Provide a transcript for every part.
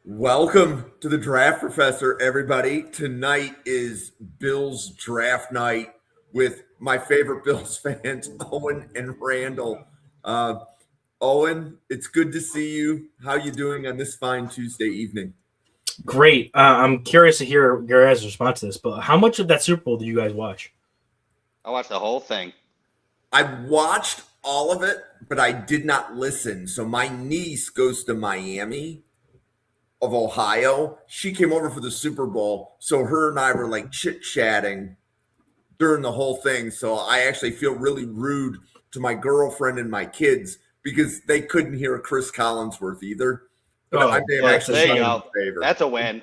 Welcome to the Draft Professor, everybody. Tonight is Bills draft night with my favorite Bills fans, Owen and Randall. Uh, Owen, it's good to see you. How you doing on this fine Tuesday evening? Great. I'm curious to hear your guys' response to this, but how much of that Super Bowl did you guys watch? I watched the whole thing. I watched all of it, but I did not listen. So my niece goes to Miami of Ohio. She came over for the Super Bowl, so her and I were like chit-chatting during the whole thing. So I actually feel really rude to my girlfriend and my kids because they couldn't hear a Chris Collinsworth either. But I may have Well, actually there you done go. a favor. That's a win.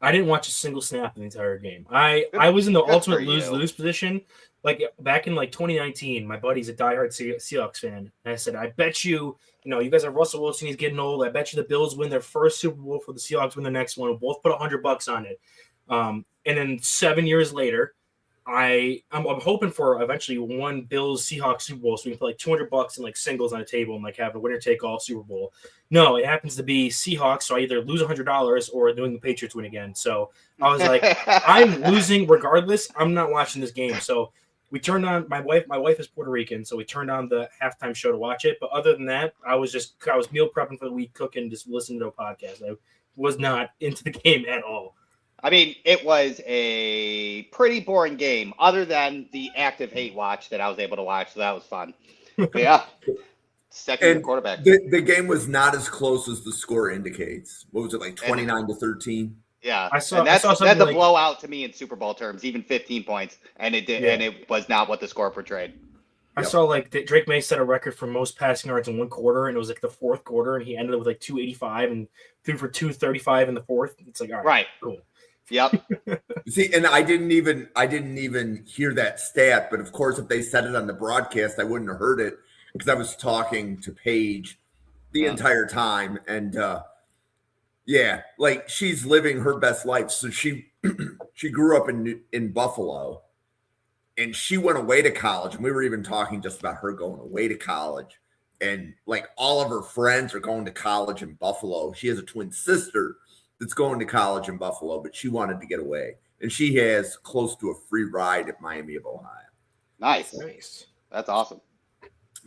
I didn't watch a single snap in the entire game. I was in the Good ultimate for you. lose position. Like back in 2019, my buddy's a diehard Seahawks fan, and I said, I bet you you guys have Russell Wilson, he's getting old. I bet you the Bills win their first Super Bowl for the Seahawks win the next one. We'll both put $100 on it. And then 7 years later, I'm hoping for eventually one Bills Seahawks Super Bowl, so we can put like $200 in like singles on a table and like have a winner take all Super Bowl. No, it happens to be Seahawks, so I either lose $100 or New England Patriots win again. So I was like, I'm losing regardless. I'm not watching this game. So we turned on my wife is Puerto Rican, so we turned on the halftime show to watch it. But other than that, I was meal prepping for the week, cooking, just listening to a podcast. I was not into the game at all. I mean, it was a pretty boring game, other than the active hate watch that I was able to watch. So that was fun. But yeah, second quarterback. The game was not as close as the score indicates. What was it, like 29-13? Yeah, I saw that's something a like- blowout to me in Super Bowl terms, even 15 points, and it did, and it was not what the score portrayed. I saw like Drake May set a record for most passing yards in one quarter, and it was like the fourth quarter, and he ended up with like 285 and threw for 235 in the fourth. It's like, all right, cool. Yep. See, and I didn't even hear that stat, but of course, if they said it on the broadcast, I wouldn't have heard it because I was talking to Paige the entire time, and yeah, like she's living her best life. So she grew up in Buffalo, and she went away to college, and we were even talking just about her going away to college, and like all of her friends are going to college in Buffalo. She has a twin sister that's going to college in Buffalo, but she wanted to get away. And she has close to a free ride at Miami of Ohio. Nice. That's awesome.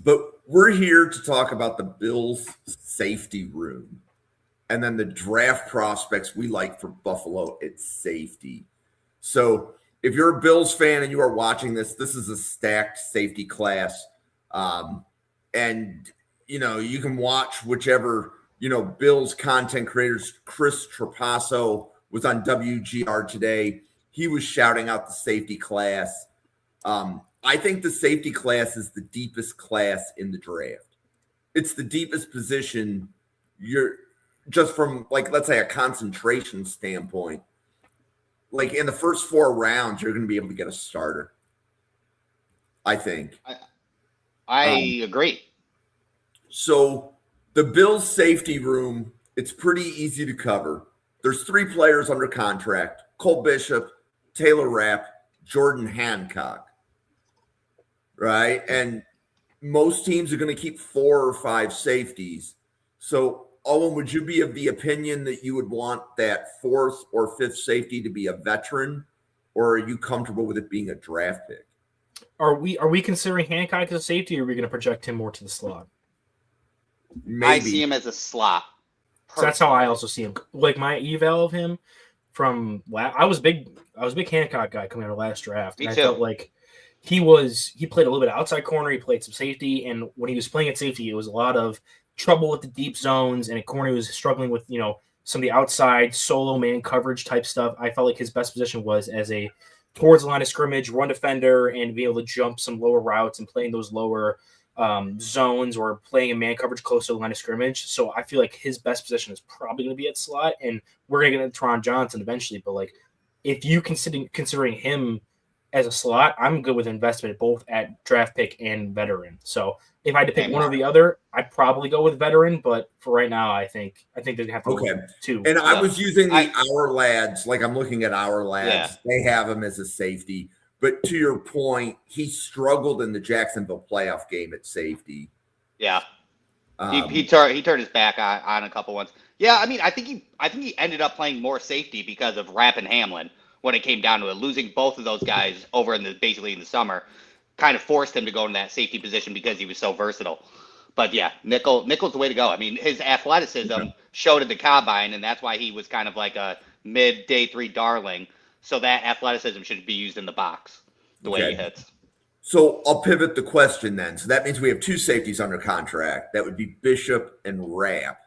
But we're here to talk about the Bills safety room and then the draft prospects we like for Buffalo at safety. So if you're a Bills fan and you are watching this, this is a stacked safety class. And, you can watch whichever Bills content creators. Chris Trapasso was on WGR today. He was shouting out the safety class. I think the safety class is the deepest class in the draft. It's the deepest position. You're just from like, let's say a concentration standpoint, like in the first 4 rounds, you're going to be able to get a starter. I think. I agree. So the Bills safety room, it's pretty easy to cover. There's 3 players under contract: Cole Bishop, Taylor Rapp, Jordan Hancock. Right? And most teams are going to keep 4 or 5 safeties. So, Owen, would you be of the opinion that you would want that 4th or 5th safety to be a veteran, or are you comfortable with it being a draft pick? Are we considering Hancock as a safety, or are we going to project him more to the slot? Maybe. I see him as a slot. So that's how I also see him. Like my eval of him from I was a big Hancock guy coming out of last draft. Me and too. I felt like he played a little bit of outside corner, he played some safety, and when he was playing at safety, it was a lot of trouble with the deep zones, and at corner he was struggling with, some of the outside solo man coverage type stuff. I felt like his best position was as a towards the line of scrimmage, run defender, and be able to jump some lower routes and playing those lower zones or playing in man coverage close to the line of scrimmage. So I feel like his best position is probably going to be at slot, and we're going to get into Teron Johnson eventually. But like, if you considering him as a slot, I'm good with investment both at draft pick and veteran. So if I had to pick one or the other, I'd probably go with veteran. But for right now, I think they have to go 2. And I was using Our Lads, like I'm looking at Our Lads. Yeah. They have him as a safety. But to your point, he struggled in the Jacksonville playoff game at safety. Yeah. He turned his back on a couple ones. Yeah, I mean, I think he ended up playing more safety because of Rapp and Hamlin when it came down to it. Losing both of those guys over basically in the summer kind of forced him to go in that safety position because he was so versatile. But yeah, nickel's the way to go. I mean, his athleticism showed at the combine, and that's why he was kind of like a mid day 3 darling. So that athleticism should be used in the box the way he hits. So I'll pivot the question then. So that means we have 2 safeties under contract. That would be Bishop and Rapp.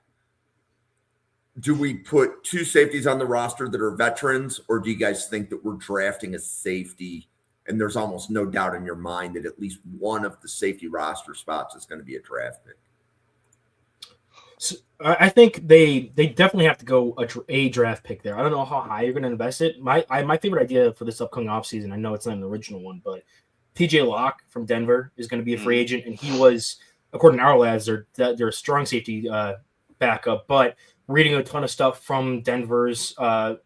Do we put 2 safeties on the roster that are veterans, or do you guys think that we're drafting a safety and there's almost no doubt in your mind that at least one of the safety roster spots is going to be a draft pick? So I think they definitely have to go a draft pick there. I don't know how high you're going to invest it. My favorite idea for this upcoming offseason, I know it's not an original one, but TJ Locke from Denver is going to be a free agent, and he was, according to our lads, they're a strong safety backup. But reading a ton of stuff from Denver's side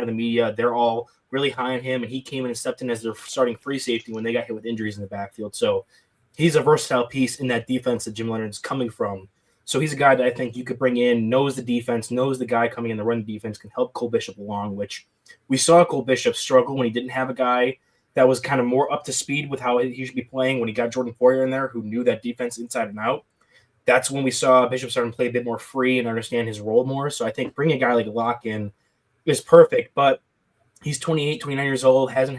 of the media, they're all really high on him, and he came in and stepped in as their starting free safety when they got hit with injuries in the backfield. So he's a versatile piece in that defense that Jim Leonard's coming from. So he's a guy that I think you could bring in, knows the defense, knows the guy coming in the run defense, can help Cole Bishop along, which we saw Cole Bishop struggle when he didn't have a guy that was kind of more up to speed with how he should be playing when he got Jordan Poyer in there, who knew that defense inside and out. That's when we saw Bishop starting to play a bit more free and understand his role more. So I think bringing a guy like Locke in is perfect, but he's 28, 29 years old, hasn't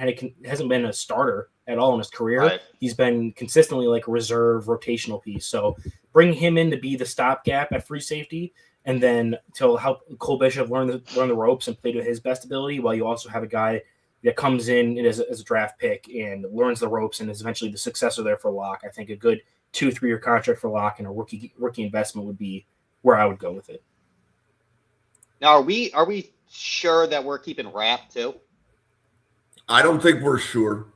been a starter at all in his career. Right. He's been consistently like a reserve rotational piece. So bring him in to be the stopgap at free safety, and then to help Cole Bishop learn the ropes and play to his best ability, while you also have a guy that comes in as a draft pick and learns the ropes and is eventually the successor there for Locke. I think a good 2-3 year contract for Locke and a rookie investment would be where I would go with it. Now, are we sure that we're keeping Rapp too? I don't think we're sure.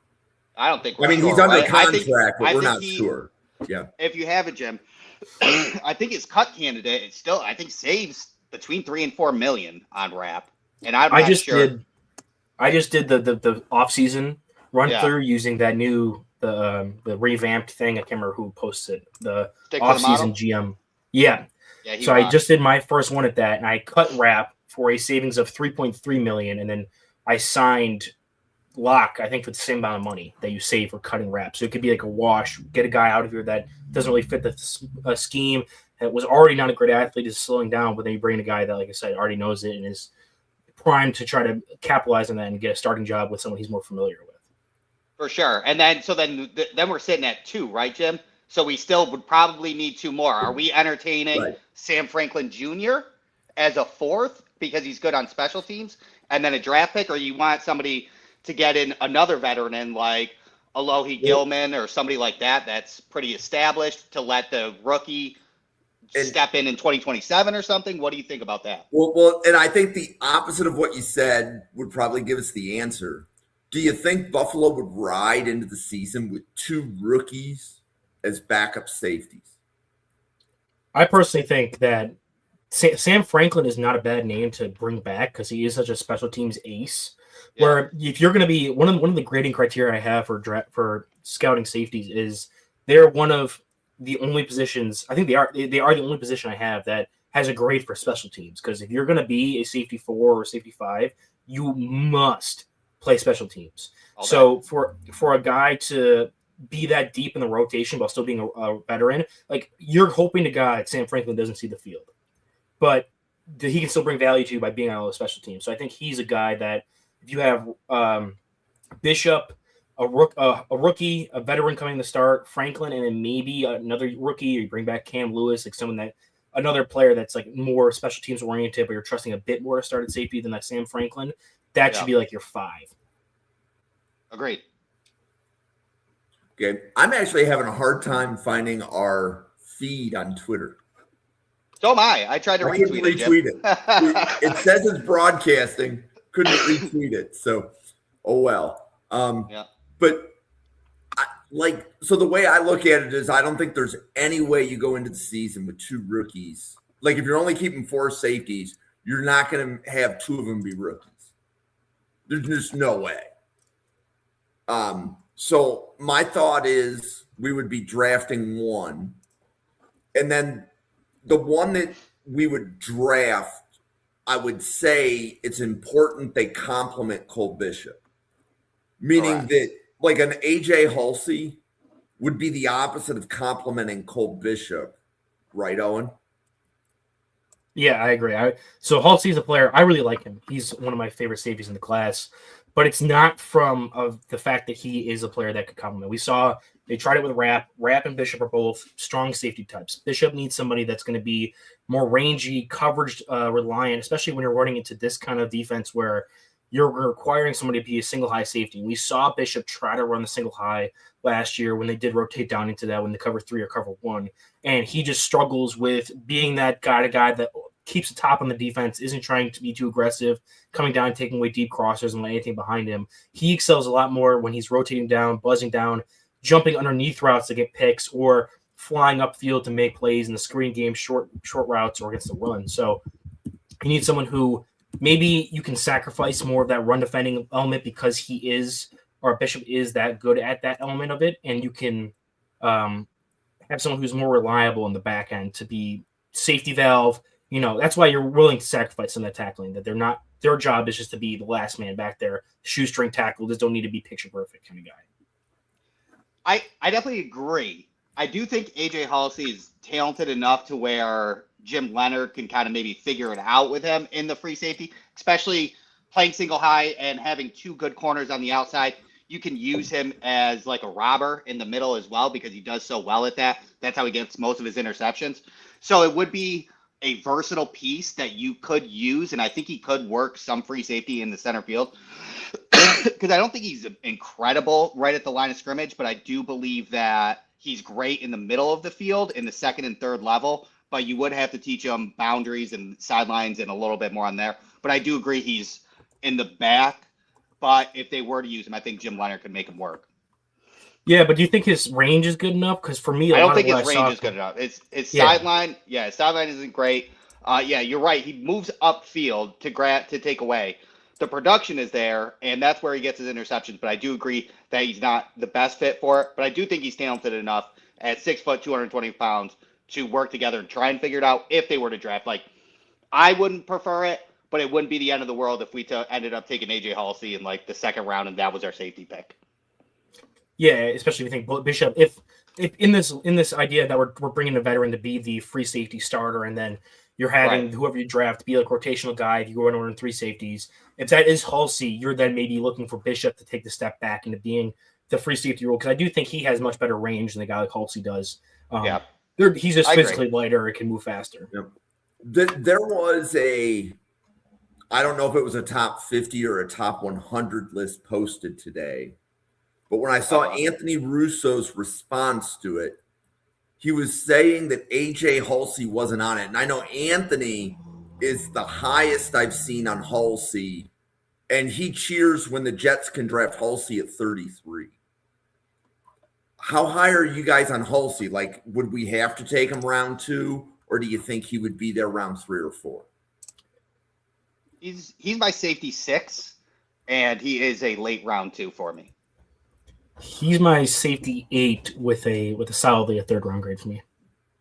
I don't think we're sure. He's under contract, but we're not sure. Yeah. If you have it, Jim, I think his cut candidate is still, I think, saves between $3 and $4 million on Rapp. And I just did the off-season run through using that new the revamped thing. I can't remember who posted the off-season GM. Yeah. So I just did my first one at that, and I cut Rapp for a savings of $3.3 million, and then I signed Locke, I think, for the same amount of money that you save for cutting Rapp. So it could be like a wash. Get a guy out of here that doesn't really fit the scheme, that was already not a great athlete, is slowing down, but then you bring in a guy that, like I said, already knows it and is primed to try to capitalize on that and get a starting job with someone he's more familiar with. For sure. And then we're sitting at 2, right, Jim? So we still would probably need 2 more. Are we entertaining Sam Franklin Jr. as a 4th because he's good on special teams, and then a draft pick, or you want somebody to get in another veteran in like Alohi Gilman or somebody like that that's pretty established to let the rookie step in 2027 or something? What do you think about that? Well, and I think the opposite of what you said would probably give us the answer. Do you think Buffalo would ride into the season with 2 rookies as backup safeties? I personally think that Sam Franklin is not a bad name to bring back because he is such a special teams ace. Yeah. Where if you're going to be one of the grading criteria I have for scouting safeties is they're one of the only positions. I think they are the only position I have that has a grade for special teams, because if you're going to be a safety 4 or safety 5, you must play special teams. Okay. So for a guy to be that deep in the rotation while still being a veteran, like, you're hoping to God Sam Franklin doesn't see the field, but he can still bring value to you by being on all the special teams. So I think he's a guy that, if you have Bishop, a rookie, a veteran coming to start, Franklin, and then maybe another rookie, or you bring back Cam Lewis, like another player that's like more special teams oriented, but you're trusting a bit more to start at safety than that Sam Franklin, that should be like your 5. Agreed. Okay. I'm actually having a hard time finding our feed on Twitter. So am I. I tried to retweet it. It says it's broadcasting. Couldn't retweet it. So, oh well. But so the way I look at it is, I don't think there's any way you go into the season with 2 rookies. Like, if you're only keeping 4 safeties, you're not going to have 2 of them be rookies. There's just no way. So my thought is we would be drafting 1, and then the one that we would draft, I would say it's important they complement Cole Bishop, meaning Correct. that like an AJ Halsey would be the opposite of complimenting Cole Bishop, right, Owen? Yeah, I agree. So Halsey's a player. I really like him. He's one of my favorite safeties in the class, but it's not from of the fact that he is a player that could complement. We saw they tried it with Rapp. Rapp and Bishop are both strong safety types. Bishop needs somebody that's going to be more rangy, coverage reliant, especially when you're running into this kind of defense where you're requiring somebody to be a single high safety. We saw Bishop try to run the single high last year when they did rotate down into that when they cover 3 or cover 1. And he just struggles with being that guy that keeps the top on the defense, isn't trying to be too aggressive, coming down, taking away deep crossers and letting anything behind him. He excels a lot more when he's rotating down, buzzing down, jumping underneath routes to get picks, or flying upfield to make plays in the screen game, short routes or against the run. So you need someone who maybe you can sacrifice more of that run defending element because he is, or Bishop is that good at that element of it. And you can have someone who's more reliable in the back end to be safety valve. You know, that's why you're willing to sacrifice some of that tackling, that they're not, their job is just to be the last man back there, shoestring tackle, just don't need to be picture perfect kind of guy. I definitely agree. I do think AJ Halsey is talented enough to where Jim Leonard can kind of maybe figure it out with him in the free safety, especially playing single high and having 2 good corners on the outside. You can use him as like a robber in the middle as well because he does so well at that. That's how he gets most of his interceptions. So it would be a versatile piece that you could use, and I think he could work some free safety in the center field because I don't think he's incredible right at the line of scrimmage, but I do believe that he's great in the middle of the field in the second and third level, but you would have to teach him boundaries and sidelines and a little bit more on there. But I do agree he's in the back, but if they were to use him, I think Jim Leonard could make him work. Yeah, but do you think his range is good enough? Because for me, I don't think his range is good enough. His sideline, his sideline isn't great. Yeah, you're right. He moves upfield to take away. The production is there, and that's where he gets his interceptions. But I do agree that he's not the best fit for it. But I do think he's talented enough at 6 foot, 220 pounds to work together and try and figure it out if they were to draft. Like, I wouldn't prefer it, but it wouldn't be the end of the world if we ended up taking AJ Halsey in like the second round and that was our safety pick. Yeah, especially if you think Bishop. If in this idea that we're bringing a veteran to be the free safety starter, and then you're having whoever you draft be like rotational guy. If you go in 3 safeties, if that is Halsey, you're then maybe looking for Bishop to take the step back into being the free safety role because I do think he has much better range than a guy like Halsey does. He's just physically lighter and can move faster. Yep. There was I don't know if it was a top 50 or a top 100 list posted today. But when I saw Anthony Russo's response to it, he was saying that AJ Halsey wasn't on it. And I know Anthony is the highest I've seen on Halsey, and he cheers when the Jets can draft Halsey at 33. How high are you guys on Halsey? Like, would we have to take him round 2, or do you think he would be there round 3 or 4? He's my safety 6, and he is a late round 2 for me. He's my safety 8 with a solidly a 3rd round grade for me.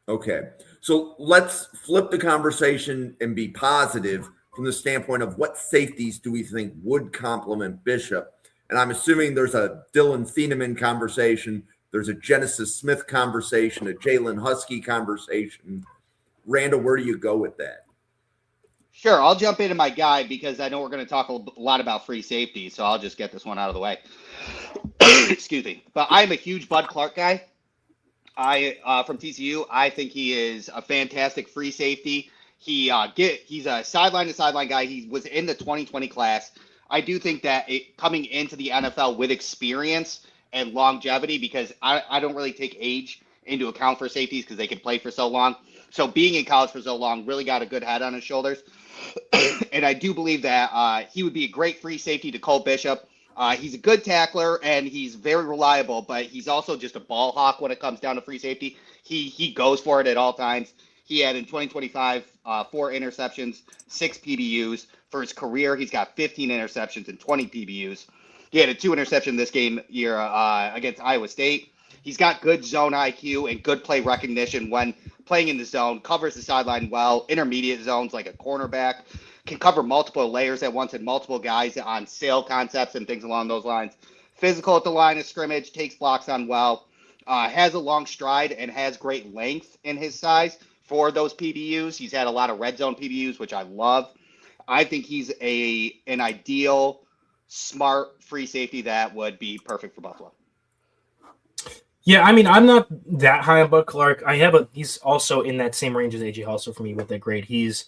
Okay. So let's flip the conversation and be positive from the standpoint of what safeties do we think would complement Bishop? And I'm assuming there's a Dylan Thieneman conversation, there's a Genesis Smith conversation, a Jalen Husky conversation. Randall, where do you go with that? Sure, I'll jump into my guy because I know we're going to talk a lot about free safety, so I'll just get this one out of the way. Excuse me. But I'm a huge Bud Clark guy. From TCU, I think he is a fantastic free safety. He's a sideline-to-sideline guy. He was in the 2020 class. I do think that coming into the NFL with experience and longevity, because I don't really take age into account for safeties because they can play for so long. So being in college for so long really got a good head on his shoulders. And I do believe that he would be a great free safety to Cole Bishop. He's a good tackler and he's very reliable, but he's also just a ball hawk when it comes down to free safety. He goes for it at all times. He had in 2025 4 interceptions, 6 PBUs. For his career, he's got 15 interceptions and 20 PBUs. He had a 2 interception this game year against Iowa State. He's got good zone IQ and good play recognition when playing in the zone, covers the sideline well, intermediate zones like a cornerback, can cover multiple layers at once and multiple guys on sail concepts and things along those lines. Physical at the line of scrimmage, takes blocks on well, has a long stride and has great length in his size for those PBUs. He's had a lot of red zone PBUs, which I love. I think he's an ideal, smart free safety that would be perfect for Buffalo. Yeah, I mean, I'm not that high on Bud Clark. He's also in that same range as AJ Halsell for me with that grade. He's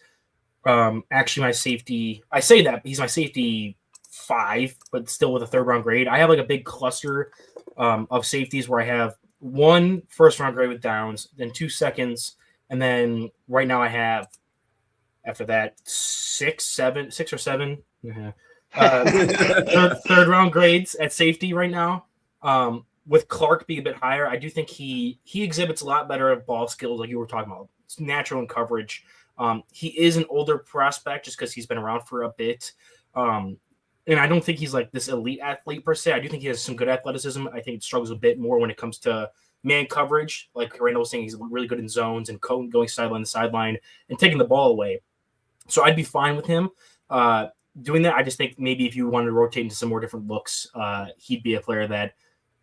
actually my safety. I say that he's my safety 5, but still with a 3rd round grade. I have like a big cluster of safeties where I have 1 first round grade with Downs, then 2 seconds, and then right now I have after that 6 or 7 third round grades at safety right now. With Clark being a bit higher, I do think he exhibits a lot better at ball skills, like you were talking about. It's natural in coverage. He is an older prospect just because he's been around for a bit. And I don't think he's like this elite athlete per se. I do think he has some good athleticism. I think it struggles a bit more when it comes to man coverage. Like Randall was saying, he's really good in zones and going sideline to sideline and taking the ball away. So I'd be fine with him doing that. I just think maybe if you wanted to rotate into some more different looks, he'd be a player that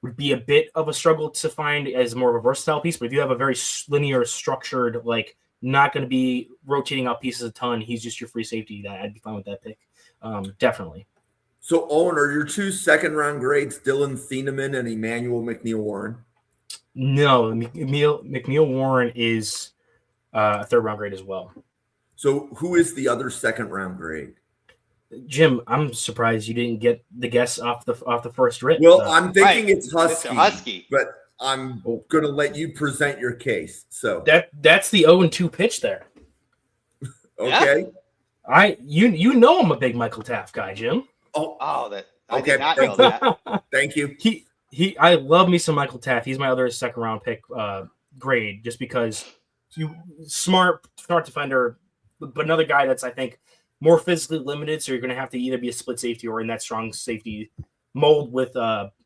would be a bit of a struggle to find as more of a versatile piece. But if you have a very linear, structured, like not going to be rotating out pieces a ton, he's just your free safety. That I'd be fine with that pick. Definitely. So, Owen, are your 2 second round grades Dylan Thieneman and Emmanuel McNeil-Warren? No, McNeil Warren is a 3rd round grade as well. So who is the other 2nd round grade? Jim, I'm surprised you didn't get the guess off the first rip. Well, I'm thinking it's Husky, Mr. Husky, but I'm going to let you present your case. So that's the 0-2 pitch there. Okay. Yeah. You know I'm a big Michael Taft guy, Jim. I okay. did not know that. Thank you. I love me some Michael Taft. He's my other 2nd round pick grade just because smart defender, but another guy that's I think more physically limited, so you're going to have to either be a split safety or in that strong safety mold with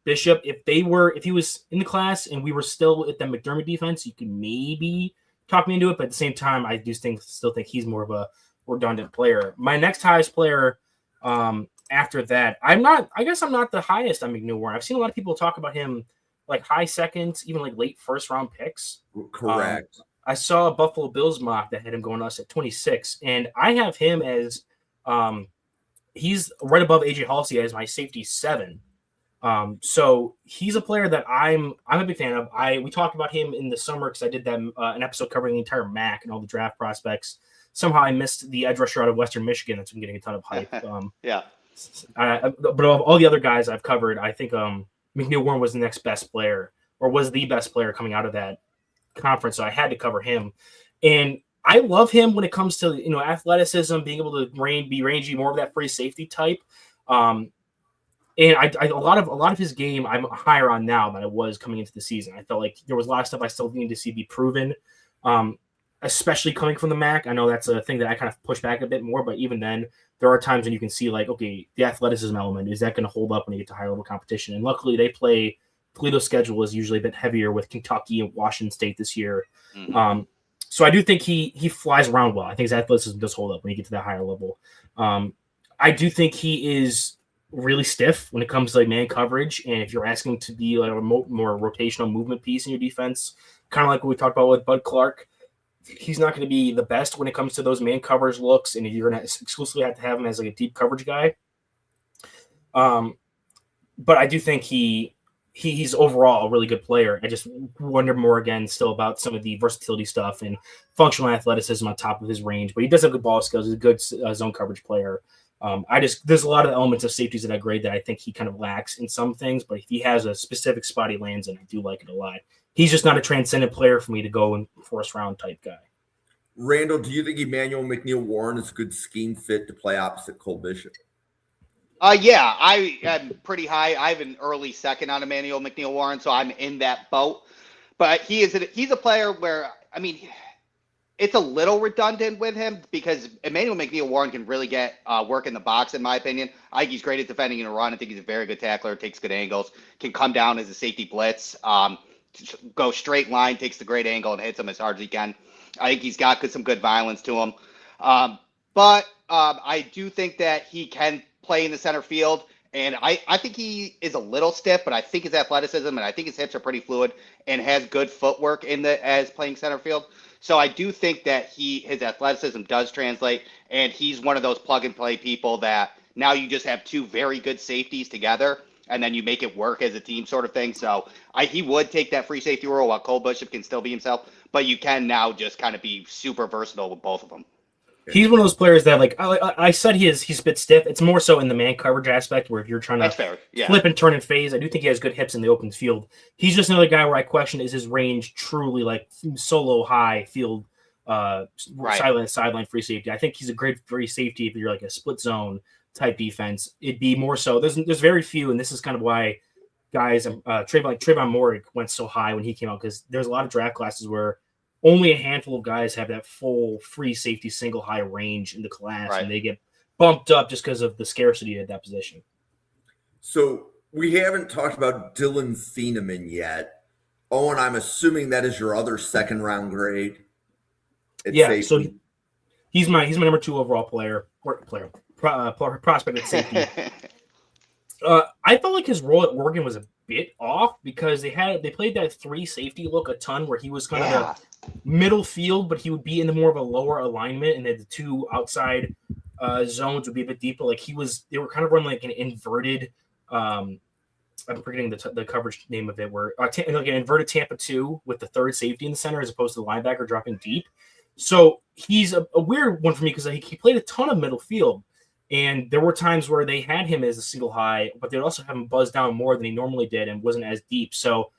Bishop. If he was in the class and we were still at the McDermott defense, you could maybe talk me into it. But at the same time, I do still think he's more of a redundant player. My next highest player after that, I guess I'm not the highest on McNeil Warren. I've seen a lot of people talk about him like high seconds, even like late 1st round picks. Correct. I saw a Buffalo Bills mock that had him going to us at 26, and I have him as he's right above AJ Halsey as my safety 7. So he's a player that I'm a big fan of. We talked about him in the summer because I did that an episode covering the entire MAC and all the draft prospects. Somehow I missed the edge rusher out of Western Michigan that's been getting a ton of hype. Yeah. But of all the other guys I've covered, I think McNeil Warren was the next best player or was the best player coming out of that conference. So I had to cover him. And I love him when it comes to, athleticism, being able to be rangy, more of that free safety type. And a lot of his game I'm higher on now than I was coming into the season. I felt like there was a lot of stuff I still needed to see be proven, especially coming from the MAC. I know that's a thing that I kind of push back a bit more, but even then, there are times when you can see like, okay, the athleticism element, is that going to hold up when you get to higher level competition? And luckily Toledo's schedule is usually a bit heavier with Kentucky and Washington State this year. Mm-hmm. So I do think he flies around well. I think his athleticism does hold up when you get to that higher level. I do think he is really stiff when it comes to like man coverage. And if you're asking to be like a more rotational movement piece in your defense, kind of like what we talked about with Bud Clark, he's not going to be the best when it comes to those man coverage looks. And you're going to exclusively have to have him as like a deep coverage guy. But I do think he's overall a really good player. I just wonder more again still about some of the versatility stuff and functional athleticism on top of his range. But he does have good ball skills. He's a good zone coverage player. There's a lot of elements of safeties that I grade that I think he kind of lacks in some things, but if he has a specific spot he lands in, I do like it a lot. He's just not a transcendent player for me to go in 1st round type guy. Randall, do you think Emmanuel McNeil-Warren is a good scheme fit to play opposite Cole Bishop? Yeah, I am pretty high. I have an early 2nd on Emmanuel McNeil-Warren, so I'm in that boat. But he's a player where, I mean, it's a little redundant with him because Emmanuel McNeil-Warren can really get work in the box, in my opinion. I think he's great at defending and run. I think he's a very good tackler, takes good angles, can come down as a safety blitz, go straight line, takes the great angle, and hits him as hard as he can. I think he's got some good violence to him. But I do think that he can play in the center field. And I think he is a little stiff, but I think his athleticism and I think his hips are pretty fluid and has good footwork as playing center field. So I do think that his athleticism does translate, and he's one of those plug and play people that now you just have two very good safeties together, and then you make it work as a team sort of thing. So he would take that free safety role while Cole Bishop can still be himself, but you can now just kind of be super versatile with both of them. He's one of those players that, like I said, he's a bit stiff. It's more so in the man coverage aspect where if you're trying to flip and turn and phase, I do think he has good hips in the open field. He's just another guy where I question, is his range truly like solo high field, sideline free safety? I think he's a great free safety if you're like a split zone type defense. It'd be more so. There's very few, and this is kind of why guys, Trayvon Moore went so high when he came out, because there's a lot of draft classes where only a handful of guys have that full free safety single high range in the class, and they get bumped up just because of the scarcity at that position. So we haven't talked about Dylan Thieneman yet. Owen, I'm assuming that is your other second round grade. Yeah, so he's my number 2 overall prospect at safety. I felt like his role at Oregon was a bit off because they played that 3 safety look a ton where he was kind of the middle field, but he would be in the more of a lower alignment, and then the 2 outside zones would be a bit deeper. Like they were kind of running like an inverted. I'm forgetting the coverage name of it, where like an inverted Tampa 2 with the 3rd safety in the center as opposed to the linebacker dropping deep. So he's a weird one for me because he played a ton of middle field. And there were times where they had him as a single high, but they'd also have him buzz down more than he normally did and wasn't as deep. So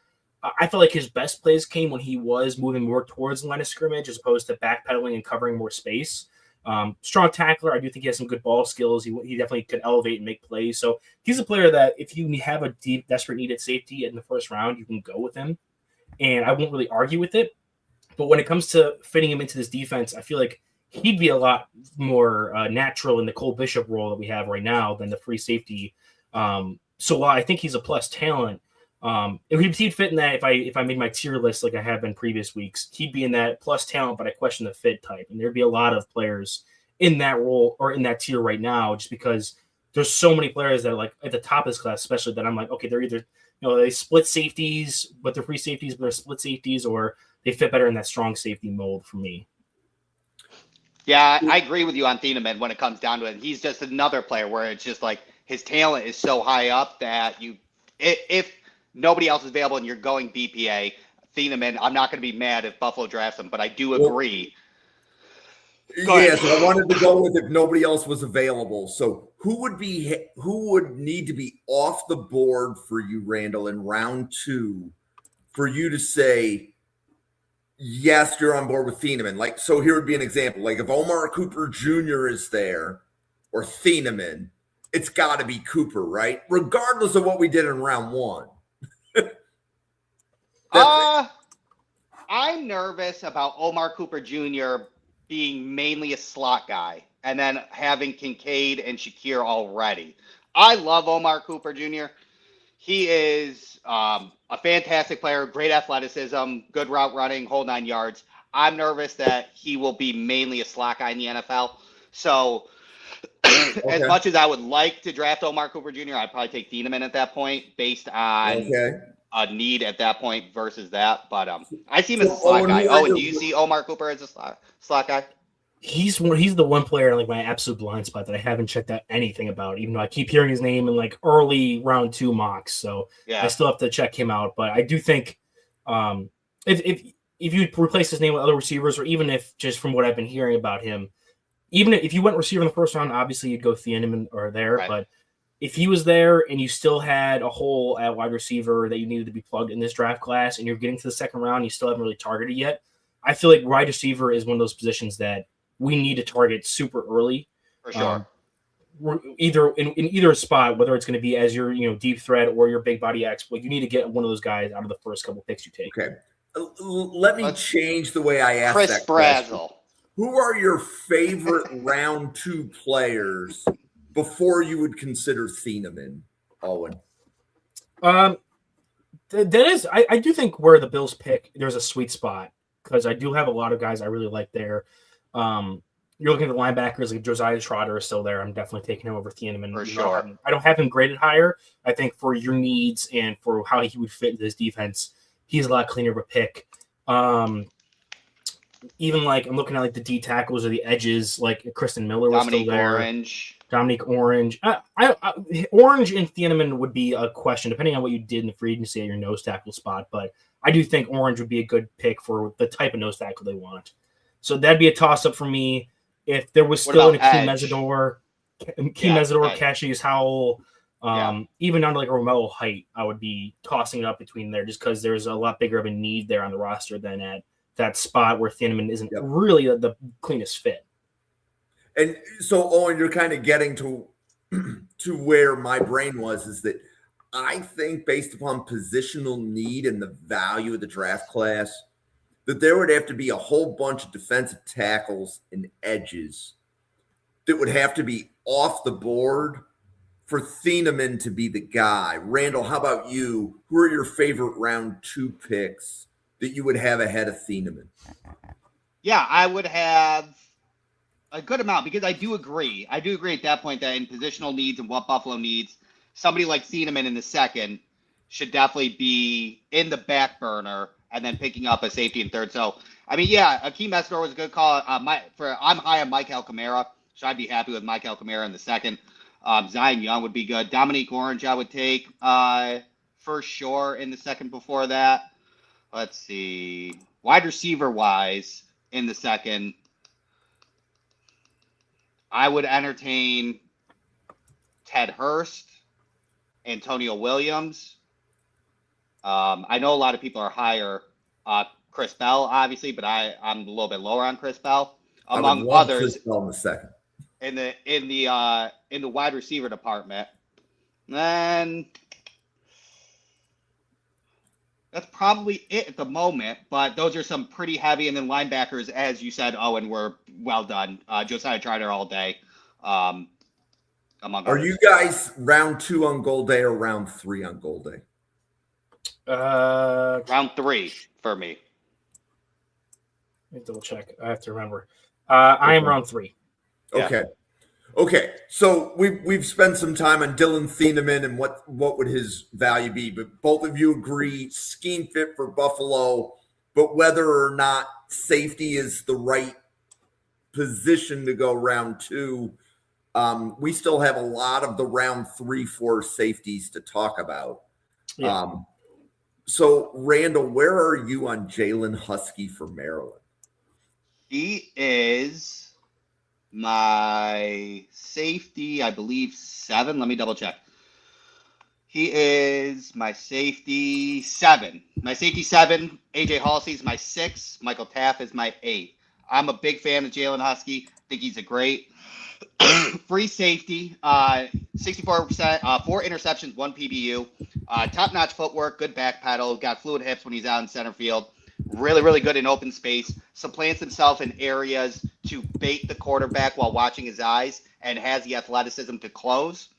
I felt like his best plays came when he was moving more towards the line of scrimmage as opposed to backpedaling and covering more space. Strong tackler. I do think he has some good ball skills. He definitely could elevate and make plays. So he's a player that if you have a deep, desperate need at safety in the first round, you can go with him. And I won't really argue with it. But when it comes to fitting him into this defense, I feel like he'd be a lot more natural in the Cole Bishop role that we have right now than the free safety. So while I think he's a plus talent, he'd fit in that if I made my tier list like I have been previous weeks, he'd be in that plus talent, but I question the fit type. And there'd be a lot of players in that role or in that tier right now, just because there's so many players that are like at the top of this class, especially that I'm like, okay, they're either, they split safeties, but they're free safeties, but they're split safeties, or they fit better in that strong safety mold for me. Yeah, I agree with you on Thieneman when it comes down to it. He's just another player where it's just like his talent is so high up that if nobody else is available and you're going BPA, Thieneman, I'm not going to be mad if Buffalo drafts him, but I do agree. Yes, I wanted to go with if nobody else was available. So who would need to be off the board for you, Randall, in round 2 for you to say, yes, you're on board with Thieneman? Like, so here would be an example. Like if Omar Cooper Jr. is there or Thieneman, it's got to be Cooper, right? Regardless of what we did in round 1. I'm nervous about Omar Cooper Jr. being mainly a slot guy and then having Kincaid and Shakir already. I love Omar Cooper Jr. He is a fantastic player, great athleticism, good route running, whole 9 yards. I'm nervous that he will be mainly a slot guy in the NFL. So as much as I would like to draft Omar Cooper Jr., I'd probably take Thieneman at that point based on a need at that point versus that. But I see him as a slot guy. Oh, and do you see Omar Cooper as a slot guy? He's the one player in like my absolute blind spot that I haven't checked out anything about, even though I keep hearing his name in like early round 2 mocks. So yeah, I still have to check him out. But I do think if you replace his name with other receivers, or even if just from what I've been hearing about him, even if you went receiver in the first round, obviously you'd go Thieneman or there. Right. But if he was there and you still had a hole at wide receiver that you needed to be plugged in this draft class, and you're getting to the second round, you still haven't really targeted yet, I feel like wide receiver is one of those positions that we need to target super early. For sure. We're either in either spot, whether it's going to be as your deep threat or your big body X, but you need to get one of those guys out of the first couple picks you take. Okay. Let me change the way I ask Chris that Brazzell. question. Who are your favorite round 2 players before you would consider Thieneman, Owen? That is, I do think where the Bills pick, there's a sweet spot because I do have a lot of guys I really like there. You're looking at the linebackers like Josiah Trotter is still there. I'm definitely taking him over Thieneman. For sure. I don't have him graded higher. I think for your needs and for how he would fit into this defense, he's a lot cleaner of a pick. Even like I'm looking at like the D tackles or the edges, like Kristen Miller was still there. Dominique Orange. Orange and Thieneman would be a question, depending on what you did in the free agency at your nose tackle spot. But I do think Orange would be a good pick for the type of nose tackle they want. So that'd be a toss-up for me. If there was still an Akeem Mesidor, Cassius Howell, even under like a Romello Height, I would be tossing it up between there just because there's a lot bigger of a need there on the roster than at that spot where Thieneman isn't really the cleanest fit. And so, Owen, you're kind of getting to where my brain was, is that I think based upon positional need and the value of the draft class, that there would have to be a whole bunch of defensive tackles and edges that would have to be off the board for Thieneman to be the guy. Randall, how about you? Who are your favorite round 2 picks that you would have ahead of Thieneman? Yeah, I would have a good amount because I do agree. I do agree at that point that in positional needs and what Buffalo needs, somebody like Thieneman in the second should definitely be in the back burner and then picking up a safety in third. So, I mean, yeah, Akeem Mesidor was a good call. I'm high on Michael Kamara, so I'd be happy with Michael Kamara in the second. Zion Young would be good. Dominique Orange I would take for sure in the second before that. Let's see. Wide receiver wise in the second, I would entertain Ted Hurst, Antonio Williams. I know a lot of people are higher. Chris Bell, obviously, but I'm a little bit lower on Chris Bell. Among others, Chris Bell in the second. In the wide receiver department. Then that's probably it at the moment, but those are some pretty heavy. And then linebackers, as you said, Owen, were well done. Josiah Trotter all day. Among Are you guys round 2 on goal day or round 3 on goal day? Round 3 for me. Let me double check. I have to remember. I am round 3. Okay. Okay. So we've spent some time on Dylan Thieneman and what would his value be, but both of you agree scheme fit for Buffalo, but whether or not safety is the right position to go round 2, we still have a lot of the round 3-4 safeties to talk about. Yeah. So Randall, where are you on Jalen Husky for Maryland? He is my safety, I believe 7. Let me double check. He is my safety 7. My safety 7. AJ Halsey's my 6. Michael Taff is my 8. I'm a big fan of Jalen Husky. I think he's a great free safety. 64%, 4 interceptions, 1 PBU. Top-notch footwork, good back pedal. Got fluid hips when he's out in center field. Really, really good in open space. Supplants himself in areas to bait the quarterback while watching his eyes and has the athleticism to close.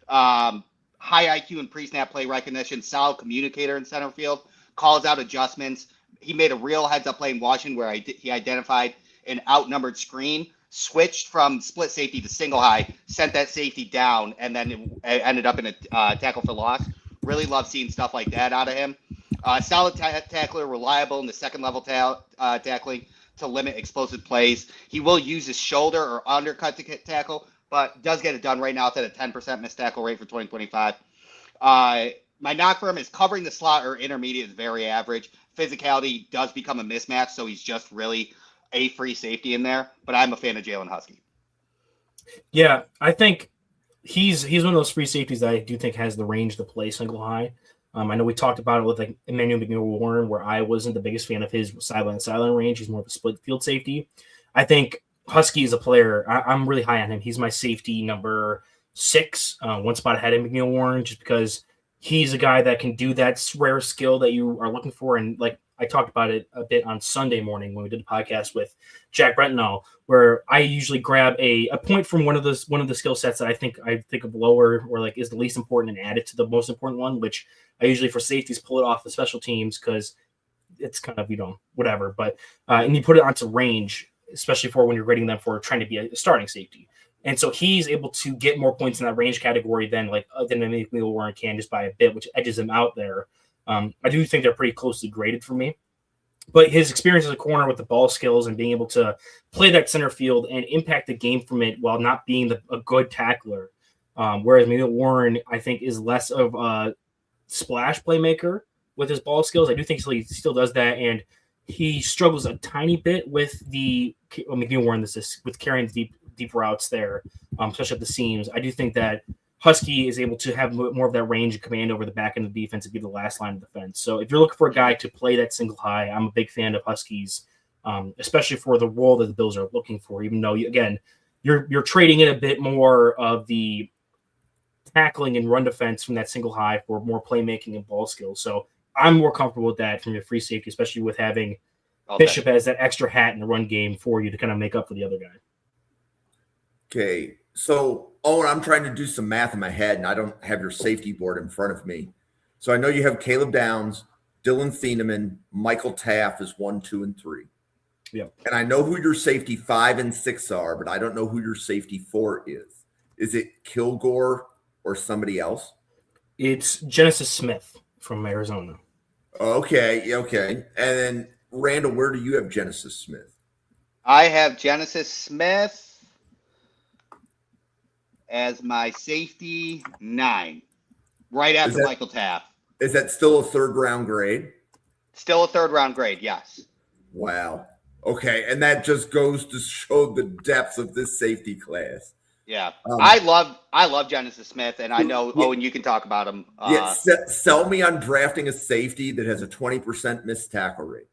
High IQ and pre-snap play recognition. Solid communicator in center field. Calls out adjustments. He made a real heads-up play in Washington where he identified an outnumbered screen, switched from split safety to single high, sent that safety down, and then it ended up in a tackle for loss. Really love seeing stuff like that out of him. Solid tackler, reliable in the second-level tackling to limit explosive plays. He will use his shoulder or undercut to tackle, but does get it done right now at a 10% missed tackle rate for 2025. My knock for him is covering the slot or intermediate is very average. Physicality does become a mismatch, so he's just really a free safety in there. But I'm a fan of Jalen Husky. Yeah, I think he's one of those free safeties that I do think has the range to play single high. I know we talked about it with like Emmanuel McNeil-Warren, where I wasn't the biggest fan of his sideline range. He's more of a split field safety. I think Husky is a player. I'm really high on him. He's my safety number 6, one spot ahead of McNeil-Warren, just because he's a guy that can do that rare skill that you are looking for. And like I talked about it a bit on Sunday morning when we did the podcast with Jack Brentnall, where I usually grab a point from one of the skill sets that I think of lower or like is the least important and add it to the most important one, which I usually for safeties pull it off the special teams because it's kind of, whatever. But and you put it onto range, especially for when you're grading them for trying to be a starting safety. And so he's able to get more points in that range category than Emmanuel Warren can just by a bit, which edges him out there. I do think they're pretty closely graded for me. But his experience as a corner with the ball skills and being able to play that center field and impact the game from it while not being a good tackler. Whereas Emmanuel Warren, I think, is less of a splash playmaker with his ball skills. I do think he still does that. And he struggles a tiny bit with McNeil Warren, with carrying the deep routes there, especially at the seams. I do think that Husky is able to have more of that range and command over the back end of the defense and be the last line of defense. So if you're looking for a guy to play that single high, I'm a big fan of Huskies, especially for the role that the Bills are looking for, even though, you're trading in a bit more of the tackling and run defense from that single high for more playmaking and ball skills. So I'm more comfortable with that from your free safety, especially with having Bishop as that extra hat in the run game for you to kind of make up for the other guy. Okay. So, Owen, I'm trying to do some math in my head, and I don't have your safety board in front of me. So I know you have Caleb Downs, Dylan Thieneman, Michael Taft is 1, 2, and 3. Yep. And I know who your safety 5 and 6 are, but I don't know who your safety 4 is. Is it Kilgore or somebody else? It's Genesis Smith from Arizona. Okay. And then, Randall, where do you have Genesis Smith? I have Genesis Smith as my safety 9, right after Michael Taft. Is that still a third-round grade? Still a third-round grade, yes. Wow. Okay, and that just goes to show the depth of this safety class. Yeah, I love Genesis Smith, and I know, Owen, you can talk about him. Sell me on drafting a safety that has a 20% missed tackle rate.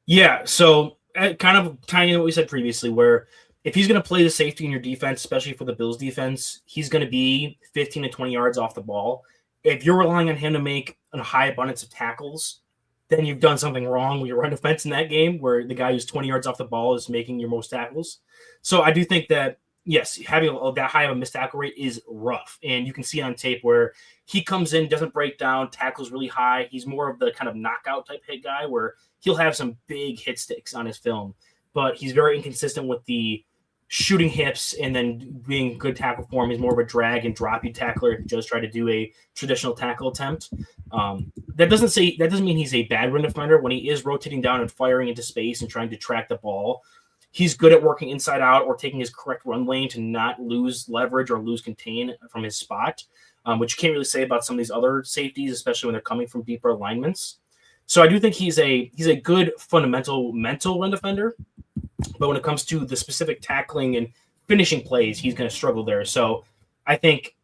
Yeah, so kind of tying in what we said previously, where if he's going to play the safety in your defense, especially for the Bills defense, he's going to be 15 to 20 yards off the ball. If you're relying on him to make a high abundance of tackles, then you've done something wrong with your run defense in that game where the guy who's 20 yards off the ball is making your most tackles. So I do think that, yes, having that high of a missed tackle rate is rough. And you can see on tape where he comes in, doesn't break down, tackles really high. He's more of the kind of knockout type hit guy where he'll have some big hit sticks on his film, but he's very inconsistent with the shooting hips and then being good tackle form. He's more of a drag and drop you tackler if you just try to do a traditional tackle attempt. That doesn't mean he's a bad run defender. When he is rotating down and firing into space and trying to track the ball, he's good at working inside out or taking his correct run lane to not lose leverage or lose contain from his spot, which you can't really say about some of these other safeties, especially when they're coming from deeper alignments. So I do think he's a good fundamental mental run defender, but when it comes to the specific tackling and finishing plays, he's going to struggle there. So I think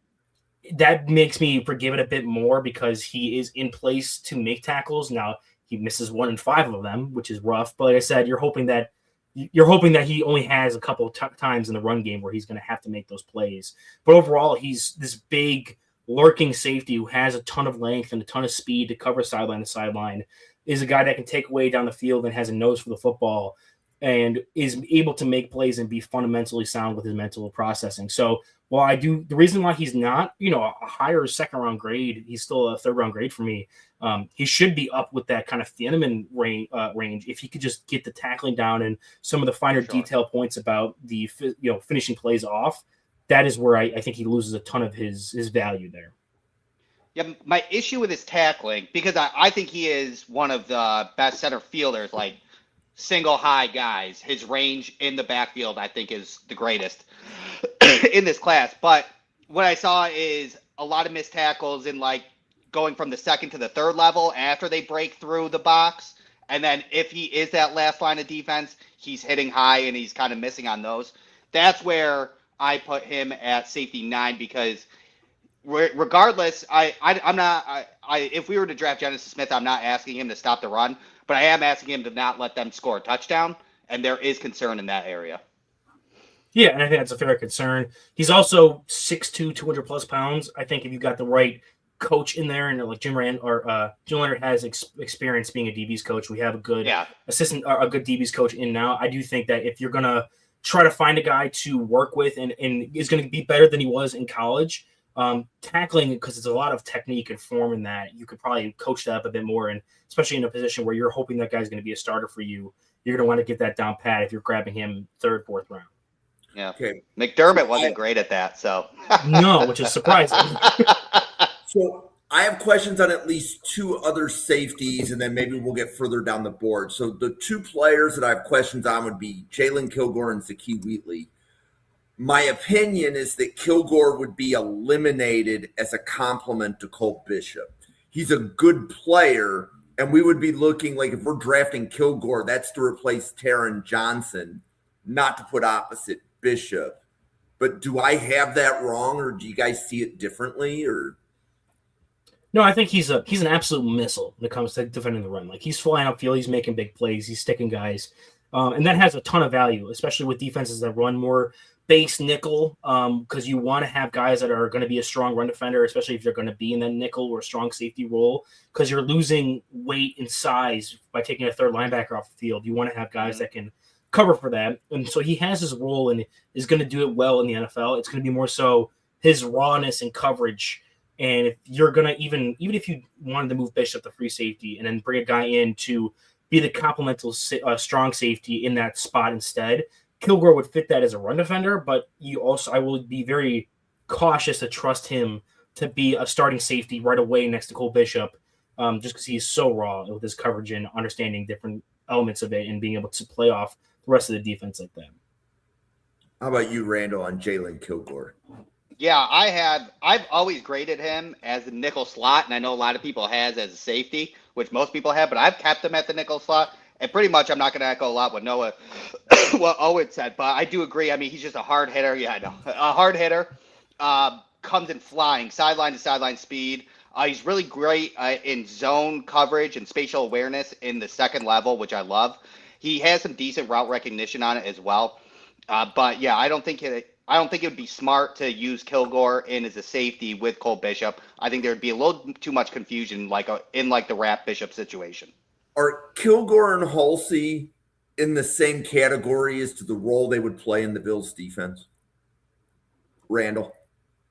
that makes me forgive it a bit more because he is in place to make tackles. Now he misses 1 in 5 of them, which is rough. But like I said, you're hoping that he only has a couple of times in the run game where he's going to have to make those plays. But overall, he's this big lurking safety who has a ton of length and a ton of speed to cover sideline to sideline, is a guy that can take away down the field and has a nose for the football and is able to make plays and be fundamentally sound with his mental processing. So while the reason why he's not, a higher second round grade, he's still a third round grade for me. He should be up with that kind of Thieneman range if he could just get the tackling down and some of the finer detail points about the finishing plays off. That is where I think he loses a ton of his value there. Yeah, my issue with his tackling, because I think he is one of the best center fielders, like single high guys. His range in the backfield, I think, is the greatest in this class. But what I saw is a lot of missed tackles in like going from the second to the third level after they break through the box. And then if he is that last line of defense, he's hitting high and he's kind of missing on those. That's where I put him at safety 9 because regardless, I'm not. If we were to draft Genesis Smith, I'm not asking him to stop the run, but I am asking him to not let them score a touchdown, and there is concern in that area. Yeah, and I think that's a fair concern. He's also 6'2", 200 plus pounds. I think if you've got the right coach in there, and like Jim Leonard has experience being a DB's coach. We have a good assistant, a good DB's coach in now. I do think that if you're gonna try to find a guy to work with and is going to be better than he was in college, tackling, because there's a lot of technique and form in that, you could probably coach that up a bit more, and especially in a position where you're hoping that guy's going to be a starter for you, you're going to want to get that down pat if you're grabbing him third, fourth round. Yeah. Okay. McDermott wasn't great at that, so no, which is surprising. So I have questions on at least two other safeties, and then maybe we'll get further down the board. So the two players that I have questions on would be Jalen Kilgore and Zakee Wheatley. My opinion is that Kilgore would be eliminated as a complement to Cole Bishop. He's a good player, and we would be looking like if we're drafting Kilgore, that's to replace Taron Johnson, not to put opposite Bishop. But do I have that wrong, or do you guys see it differently? Or no, I think he's an absolute missile when it comes to defending the run. Like, he's flying upfield, he's making big plays, he's sticking guys, and that has a ton of value, especially with defenses that run more base nickel, because you want to have guys that are going to be a strong run defender, especially if they're going to be in that nickel or strong safety role, because you're losing weight and size by taking a third linebacker off the field. You want to have guys that can cover for that, and so he has his role and is going to do it well in the NFL. It's going to be more so his rawness and coverage. And if you're going to even if you wanted to move Bishop to free safety and then bring a guy in to be the complemental strong safety in that spot instead, Kilgore would fit that as a run defender, but I will be very cautious to trust him to be a starting safety right away next to Cole Bishop, just because he's so raw with his coverage and understanding different elements of it and being able to play off the rest of the defense like that. How about you, Randall, on Jalen Kilgore? Yeah, I've always graded him as a nickel slot, and I know a lot of people has as a safety, which most people have, but I've kept him at the nickel slot. And pretty much, I'm not going to echo a lot what Owen said, but I do agree. I mean, he's just a hard hitter. Yeah, I know. A hard hitter, comes in flying, sideline to sideline speed. He's really great in zone coverage and spatial awareness in the second level, which I love. He has some decent route recognition on it as well. But yeah, I don't think it would be smart to use Kilgore in as a safety with Cole Bishop. I think there would be a little too much confusion, in the Rap Bishop situation. Are Kilgore and Halsey in the same category as to the role they would play in the Bills' defense? Randall?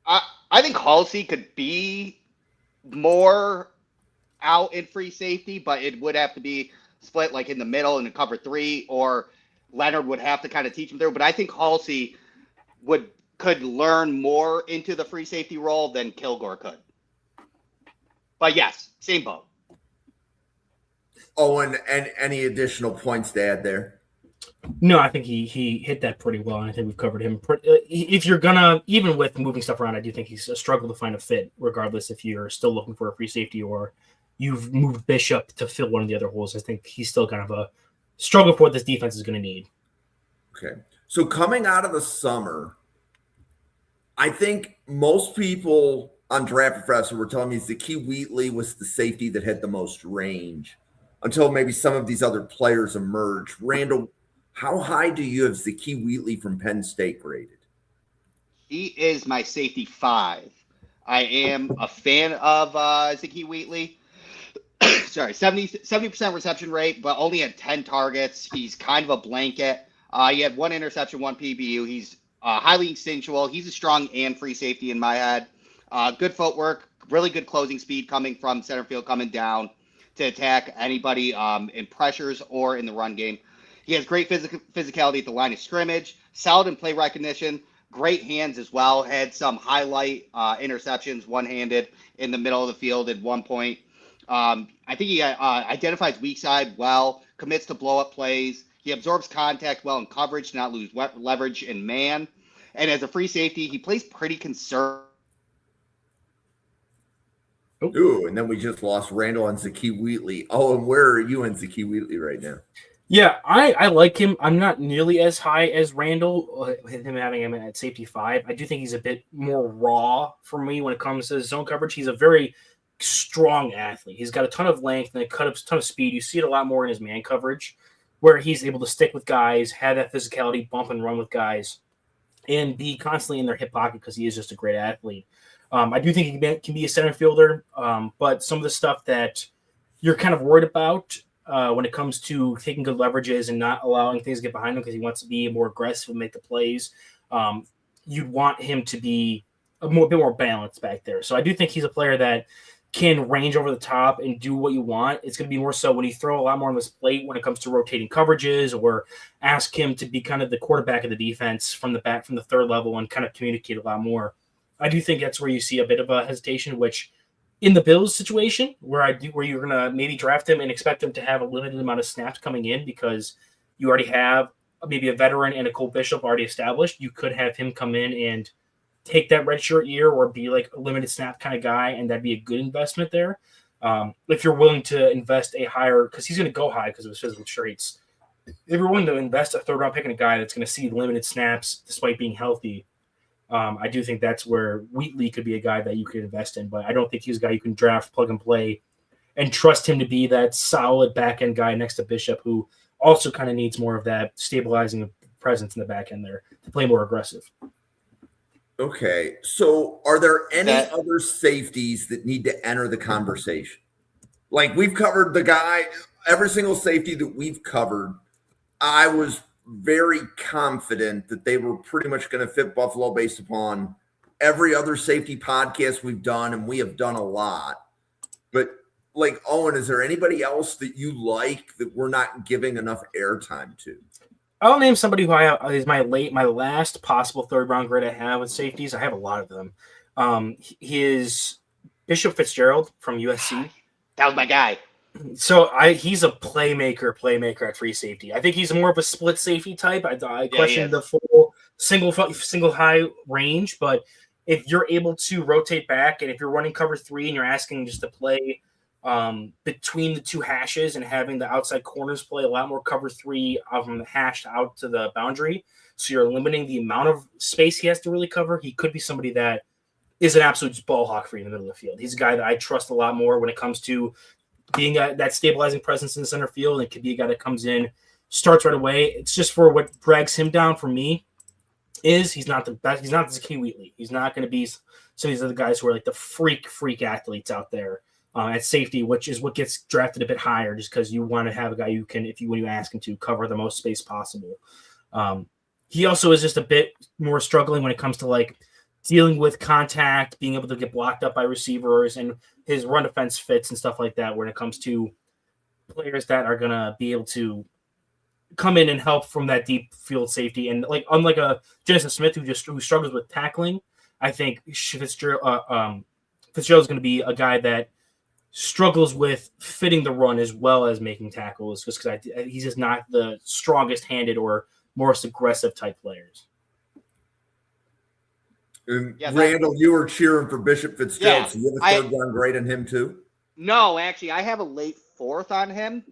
I think Halsey could be more out in free safety, but it would have to be split like in the middle in the cover three, or Leonard would have to kind of teach him through. But I think Halsey could learn more into the free safety role than Kilgore could. But yes, same boat. And any additional points to add there? No, I think he hit that pretty well, and I think we've covered him. If you're gonna, even with moving stuff around, I do think he's a struggle to find a fit, regardless if you're still looking for a free safety or you've moved Bishop to fill one of the other holes. I think he's still kind of a struggle for what this defense is going to need. Okay, so coming out of the summer, I think most people on Draft Professor were telling me Zakee Wheatley was the safety that had the most range, until maybe some of these other players emerge. Randall, how high do you have Zakee Wheatley from Penn State graded? He is my safety 5. I am a fan of Zakee Wheatley. Sorry, 70% reception rate, but only had 10 targets. He's kind of a blanket. He had 1 interception, 1 PBU. He's highly instinctual. He's a strong and free safety in my head. Good footwork, really good closing speed coming from center field, coming down to attack anybody in pressures or in the run game. He has great physicality at the line of scrimmage, solid in play recognition, great hands as well. Had some highlight interceptions, one-handed in the middle of the field at one point. I think he identifies weak side well, commits to blow-up plays. He absorbs contact well in coverage to not lose leverage in man. And as a free safety, he plays pretty conservative. Ooh, and then we just lost Randall and Zakee Wheatley. Oh, and where are you and Zakee Wheatley right now? Yeah, I like him. I'm not nearly as high as Randall, him having him at safety 5. I do think he's a bit more raw for me when it comes to zone coverage. He's a very strong athlete. He's got a ton of length and a ton of speed. You see it a lot more in his man coverage, where he's able to stick with guys, have that physicality, bump and run with guys, and be constantly in their hip pocket because he is just a great athlete. I do think he can be a center fielder, but some of the stuff that you're kind of worried about when it comes to taking good leverages and not allowing things to get behind him because he wants to be more aggressive and make the plays, you'd want him to be a bit more balanced back there. So I do think he's a player that can range over the top and do what you want. It's going to be more so when you throw a lot more on his plate when it comes to rotating coverages or ask him to be kind of the quarterback of the defense from the third level and kind of communicate a lot more. I do think that's where you see a bit of a hesitation, which in the Bills situation where you're going to maybe draft him and expect him to have a limited amount of snaps coming in because you already have maybe a veteran and a Cole Bishop already established, you could have him come in and take that redshirt year or be like a limited snap kind of guy, and that'd be a good investment there. If you're willing to invest a higher, because he's going to go high because of his physical traits. If you're willing to invest a third round pick in a guy that's going to see limited snaps despite being healthy, I do think that's where Wheatley could be a guy that you could invest in. But I don't think he's a guy you can draft, plug and play, and trust him to be that solid back end guy next to Bishop, who also kind of needs more of that stabilizing presence in the back end there to play more aggressive. Okay, so are there any other safeties that need to enter the conversation? Like we've covered the guy, every single safety that we've covered, I was very confident that they were pretty much going to fit Buffalo based upon every other safety podcast we've done, and we have done a lot. But like Owen, is there anybody else that you like that we're not giving enough airtime to? I'll name somebody who is my last possible third round grade I have with safeties. I have a lot of them. He is Bishop Fitzgerald from USC. That was my guy. So he's a playmaker at free safety. I think he's more of a split safety type. I question the full single high range, but if you're able to rotate back and if you're running cover 3 and you're asking just to play between the two hashes and having the outside corners play a lot more cover 3 from the hash out to the boundary, so you're limiting the amount of space he has to really cover, he could be somebody that is an absolute ball hawk for you in the middle of the field. He's a guy that I trust a lot more when it comes to being that stabilizing presence in the center field. It could be a guy that comes in, starts right away. It's just for what drags him down for me is he's not the best. He's not the Zakee Wheatley. He's not going to be some of these other guys who are like the freak athletes out there at safety, which is what gets drafted a bit higher just because you want to have a guy who can, when you ask him to, cover the most space possible. He also is just a bit more struggling when it comes to like dealing with contact, being able to get blocked up by receivers, and his run defense fits and stuff like that when it comes to players that are going to be able to come in and help from that deep field safety. And like unlike a Jensen Smith who struggles with tackling, I think Fitzgerald is going to be a guy that struggles with fitting the run as well as making tackles, just because he's just not the strongest handed or most aggressive type players. And Randall, you were cheering for Bishop Fitzgerald, so you have a third round grade on him too? No, actually, I have a late 4th on him.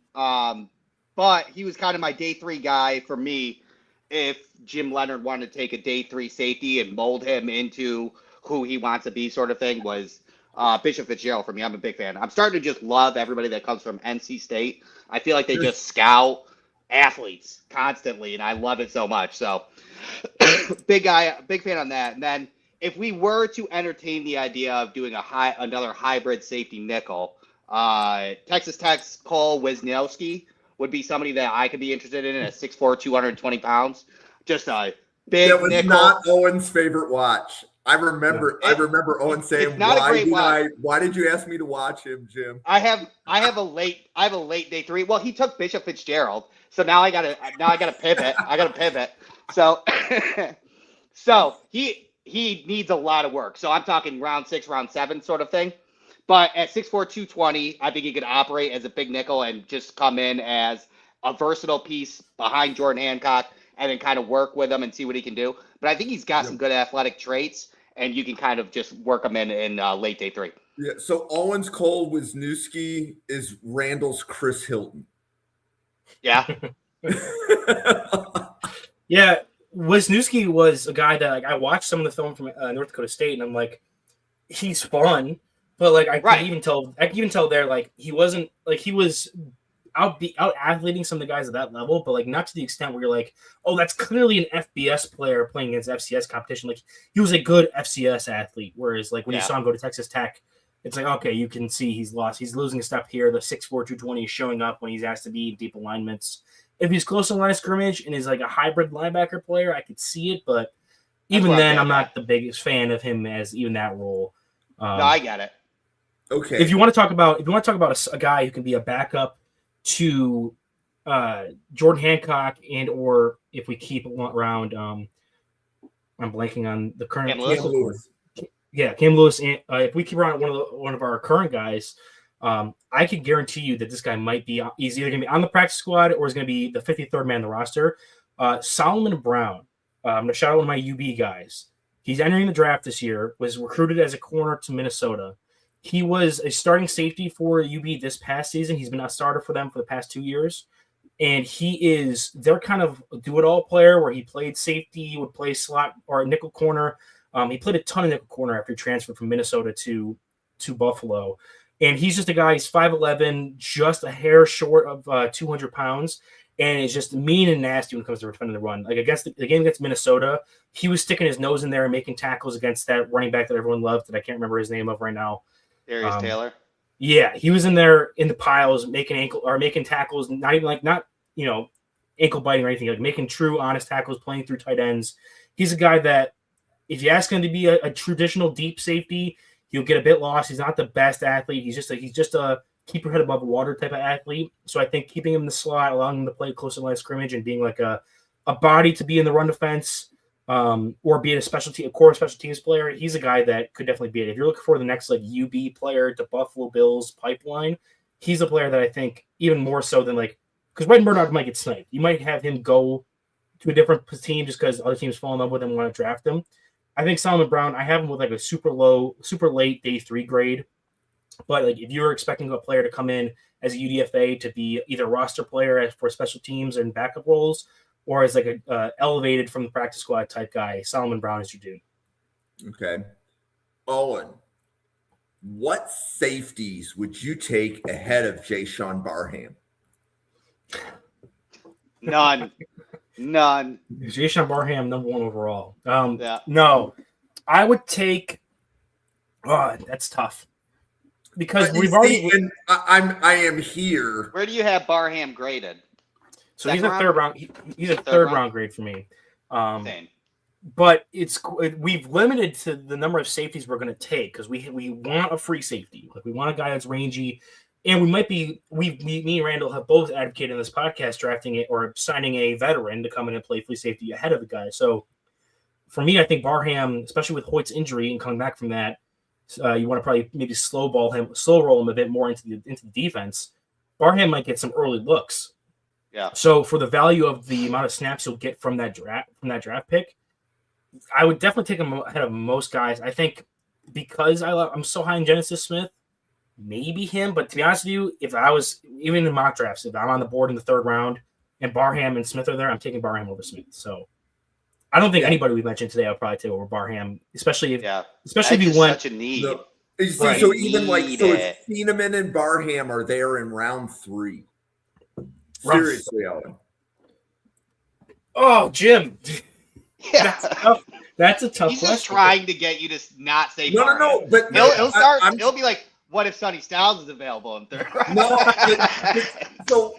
But he was kind of my day 3 guy for me if Jim Leonard wanted to take a day 3 safety and mold him into who he wants to be sort of thing was Bishop Fitzgerald for me. I'm a big fan. I'm starting to just love everybody that comes from NC State. I feel like they just scout athletes constantly, and I love it so much. So big fan on that. And then if we were to entertain the idea of doing another hybrid safety nickel, Texas Tech's Cole Wisniewski would be somebody that I could be interested in at 6'4", 220 pounds. Just a big nickel. That was not Owen's favorite watch. I remember Owen saying, "Why did you ask me to watch him, Jim?" I have a late day 3. Well, he took Bishop Fitzgerald, so now I gotta pivot. So he needs a lot of work. So I'm talking round 6, round 7 sort of thing. But at 6'4", 220, I think he could operate as a big nickel and just come in as a versatile piece behind Jordan Hancock and then kind of work with him and see what he can do. But I think he's got some good athletic traits, and you can kind of just work him in late day 3. Yeah, so Owen's Cole Wisniewski is Randall's Chris Hilton. Yeah. Yeah, Wisniewski was a guy that I watched some of the film from North Dakota State, and I'm like, he's fun. But like I can even tell there, like he wasn't like he was out athleting some of the guys at that level, but like not to the extent where you're like, oh, that's clearly an FBS player playing against FCS competition. Like he was a good FCS athlete, whereas like when you saw him go to Texas Tech, it's like, okay, you can see he's lost. He's losing a step here. The 6'4", 220 is showing up when he's asked to be in deep alignments. If he's close to the line of scrimmage and is like a hybrid linebacker player, I could see it, but even then, I'm not the biggest fan of him as even that role. No, I get it. Okay. If you want to talk about a guy who can be a backup to Jordan Hancock, and or if we keep around, I'm blanking on the current Cam Lewis. Cam Lewis. And if we keep around one of our current guys, I can guarantee you that this guy might be. He's either going to be on the practice squad or is going to be the 53rd man on the roster. Solomon Brown. I'm going to shout out one of my UB guys. He's entering the draft this year, was recruited as a corner to Minnesota. He was a starting safety for UB this past season. He's been a starter for them for the past 2 years. And he is their kind of do-it-all player where he played safety, he would play slot or nickel corner. He played a ton of nickel corner after he transferred from Minnesota to Buffalo. And he's just a guy, he's 5'11", just a hair short of 200 pounds. And it's just mean and nasty when it comes to defending the run. Like against the game against Minnesota, he was sticking his nose in there and making tackles against that running back that everyone loved that I can't remember his name of right now. Darius Taylor. Yeah, he was in there in the piles making tackles, not even not ankle biting or anything, like making true honest tackles, playing through tight ends. He's a guy that if you ask him to be a traditional deep safety, he'll get a bit lost. He's not the best athlete. He's just a keep your head above water type of athlete. So I think keeping him in the slot, allowing him to play close to the line of scrimmage and being like a body to be in the run defense, or being a core special teams player, he's a guy that could definitely be it. If you're looking for the next like UB player to Buffalo Bills pipeline, he's a player that I think even more so than because White Murdoch might get sniped. You might have him go to a different team just because other teams fall in love with him and want to draft him. I think Solomon Brown, I have him with like a super late day 3 grade. But like if you're expecting a player to come in as a UDFA to be either roster player for special teams and backup roles, or as like a elevated from the practice squad type guy, Solomon Brown is your dude. Okay. Owen, what safeties would you take ahead of Jayshon Barham? None. Jayshon Barham, number 1 overall. Yeah. No, I would take. Oh, that's tough. Because we've already. I am here. Where do you have Barham graded? So he's a third round. He's a third round grade for me. Same. But we've limited to the number of safeties we're going to take because we want a free safety. Like we want a guy that's rangy, and me and Randall have both advocated in this podcast drafting it or signing a veteran to come in and play free safety ahead of the guy. So for me, I think Barham, especially with Hoyt's injury and coming back from that, you want to probably maybe slow roll him a bit more into the defense. Barham might get some early looks. Yeah. So for the value of the amount of snaps you'll get from that draft pick, I would definitely take him ahead of most guys. I think because I'm so high in Genesis Smith, maybe him. But to be honest with you, if I was even in mock drafts, if I'm on the board in the 3rd round and Barham and Smith are there, I'm taking Barham over Smith. So I don't think anybody we mentioned today I'll probably take over Barham, especially if you went such a need. No. So even so Thieneman and Barham are there in round 3. Seriously, Owen. Oh, Jim. Yeah. That's a tough He's question. just trying to get you to not say Barham. No. But he'll start. He'll be like, "What if Sonny Styles is available in 3rd round?" No. So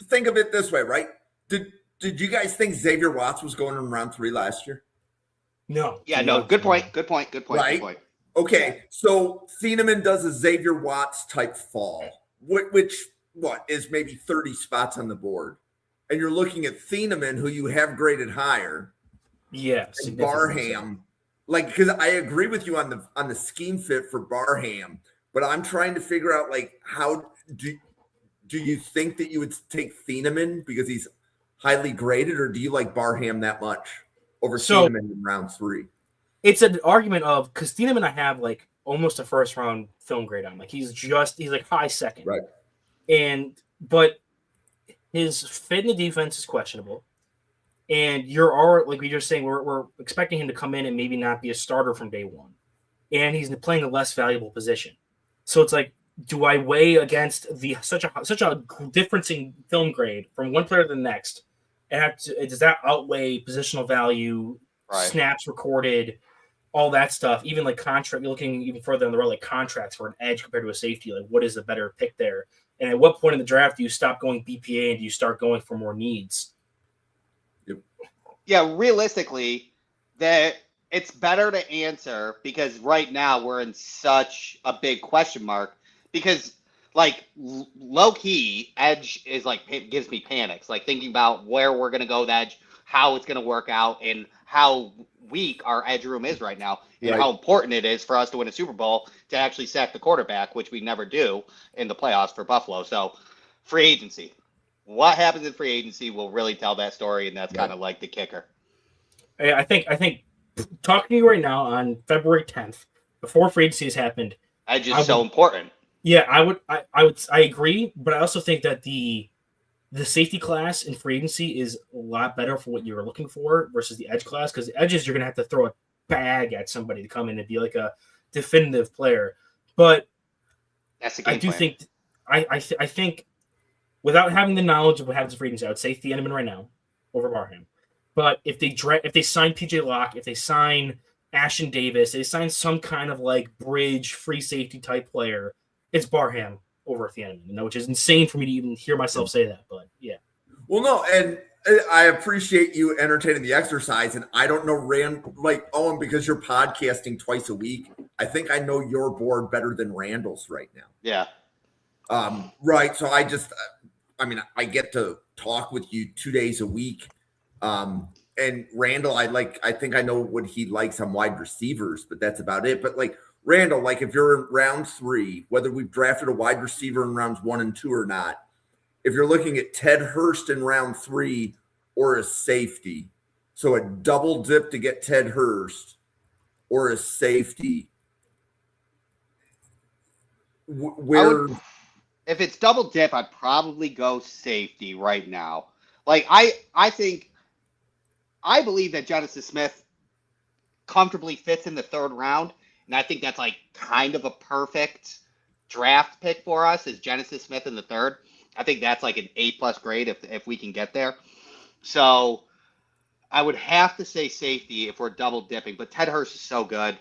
think of it this way, right? Did you guys think Xavier Watts was going in round 3 last year? No. Yeah. No. Good point. Right? Good point. Okay. So Thieneman does a Xavier Watts type fall, which is maybe 30 spots on the board, and you're looking at Thieneman, who you have graded higher. Yes. Barham, because I agree with you on the scheme fit for Barham, but I'm trying to figure out how do you think that you would take Thieneman because he's highly graded, or do you like Barham that much over Thieneman in round 3? It's an argument of because Thieneman I have almost a 1st round film grade on. He's high 2nd. Right. But his fit in the defense is questionable. And we were saying, we're expecting him to come in and maybe not be a starter from day 1. And he's playing a less valuable position. So it's do I weigh against such a difference in film grade from one player to the next? Does that outweigh positional value, Right. snaps recorded, all that stuff? Even like contract, you're looking even further on the road, like contracts for an edge compared to a safety. Like, what is the better pick there? And at what point in the draft do you stop going BPA and do you start going for more needs? Yeah, realistically, that it's better to answer because right now we're in such a big question mark because like low key edge is like it gives me panics like thinking about where we're going to go with edge, how it's going to work out, and how weak our edge room is right now, and Right. how important it is for us to win a Super Bowl to actually sack the quarterback, which we never do in the playoffs for Buffalo. So free agency, what happens in free agency will really tell that story, and that's Right. kind of like the kicker. I think talking to you right now on February 10th, before free agency has happened, Edge I is so would- important. yeah, I agree, but I also think that the safety class in free agency is a lot better for what you're looking for versus the edge class, because edges you're gonna have to throw a bag at somebody to come in and be like a definitive player. But That's the game I do plan. think I think without having the knowledge of what happens in free agency, I would say Thieneman right now over Barham. But if they sign PJ Locke, if they sign Ashton Davis, they sign some kind of like bridge free safety type player, it's Barham over Thieneman, which is insane for me to even hear myself say that. But yeah. Well, no, and I appreciate you entertaining the exercise. And I don't know like Owen, because you're podcasting twice a week. I think I know your board better than Randall's right now. Yeah. Right. So I get to talk with you 2 days a week. And Randall, I think I know what he likes on wide receivers, but that's about it. But like Randall, like if you're in round 3, whether we've drafted a wide receiver in rounds 1 and 2 or not, if you're looking at Ted Hurst in round 3 or a safety, so a double dip to get Ted Hurst or a safety, where If it's double dip, I'd probably go safety right now. Like I believe that Genesis Smith comfortably fits in the 3rd round, and I think that's like kind of a perfect draft pick for us is Genesis Smith in the 3rd. I think that's like an A+ grade if we can get there. So I would have to say safety if we're double dipping, but Ted Hurst is so good.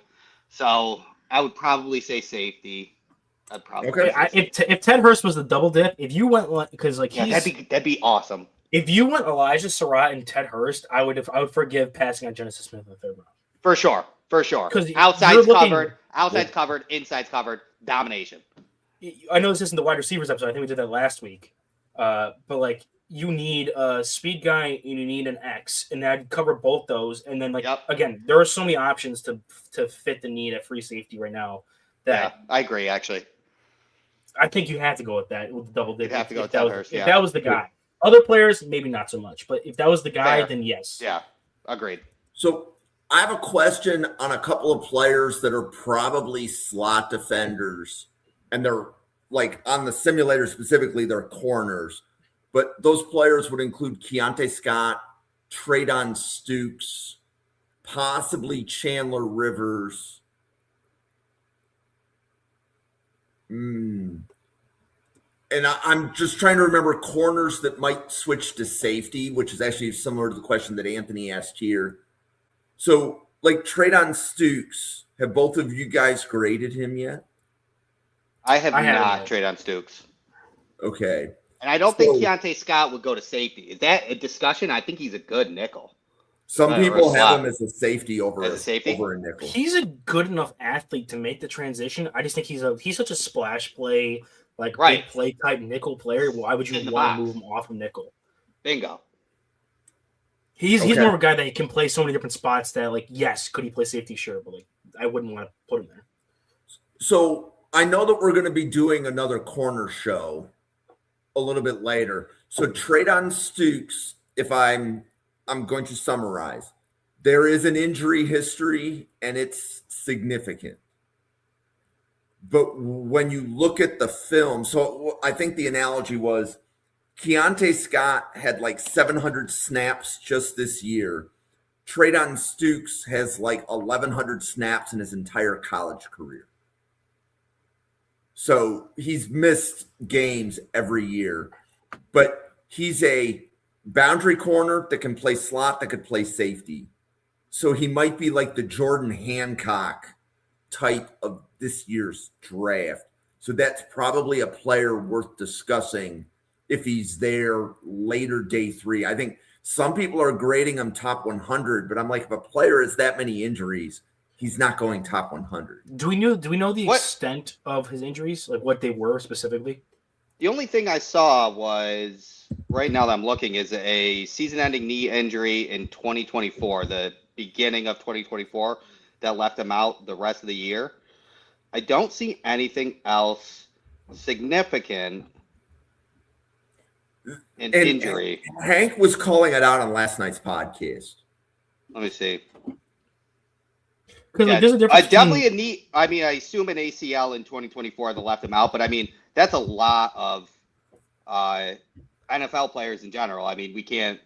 So I would probably say safety. I'd probably Okay. say safety. If Ted Hurst was the double dip, if you went because like Yeah, that'd be awesome. if you went Elijah Surratt and Ted Hurst, I would forgive passing on Genesis Smith in the 3rd round. For sure. 'Cause Outside's you're looking- covered, outside's covered, inside's covered, domination. I know this isn't the wide receivers episode. I think we did that last week. But like you need a speed guy and you need an X, and that'd cover both those. And then like Yep. again, there are so many options to fit the need at free safety right now that Yeah, I agree actually. I think you have to go with that with the double dip. You'd have to go if with that Ted was, Hurst, if yeah. that was the guy. Other players, maybe not so much. But if that was the guy, Fair. then yes. Yeah, agreed. So I have a question on a couple of players that are probably slot defenders, and they're like on the simulator specifically, they're corners. But those players would include Keontae Scott, Treydon Stukes, possibly Chandler Rivers. And I'm just trying to remember corners that might switch to safety, which is actually similar to the question that Anthony asked here. So, like Treydon Stukes, have both of you guys graded him yet? I have I haven't not yet. traded on Stukes. Okay. And I don't think So- Keontae Scott would go to safety. Is that a discussion? I think he's a good nickel. Some Or a people have slot. him as a safety over As a safety? over a nickel. He's a good enough athlete to make the transition. I just think he's such a splash play, like Right. big play type nickel player. Why would In you the want box. to move him off of nickel? Bingo. He's Okay. more of a guy that can play so many different spots that like yes, could he play safety? Sure, but like I wouldn't want to put him there. So I know that we're going to be doing another corner show a little bit later. So Treydon Stukes, if I'm going to summarize, there is an injury history and it's significant. But when you look at the film, so I think the analogy was Keontae Scott had like 700 snaps just this year. Treydon Stukes has like 1,100 snaps in his entire college career. So he's missed games every year, but he's a boundary corner that can play slot, that could play safety. So he might be like the Jordan Hancock type of this year's draft. So that's probably a player worth discussing if he's there later day 3. I think some people are grading him top 100, but I'm like, if a player has that many injuries, he's not going top 100. Do we know the extent of his injuries, like what they were specifically? The only thing I saw was, right now that I'm looking, is a season-ending knee injury in 2024, the beginning of 2024, that left him out the rest of the year. I don't see anything else significant in injury. Hank was calling it out on last night's podcast. Let me see. Because there's a difference. Definitely a knee. I mean, I assume an ACL in 2024 that left him out, but I mean, that's a lot of NFL players in general. I mean, we can't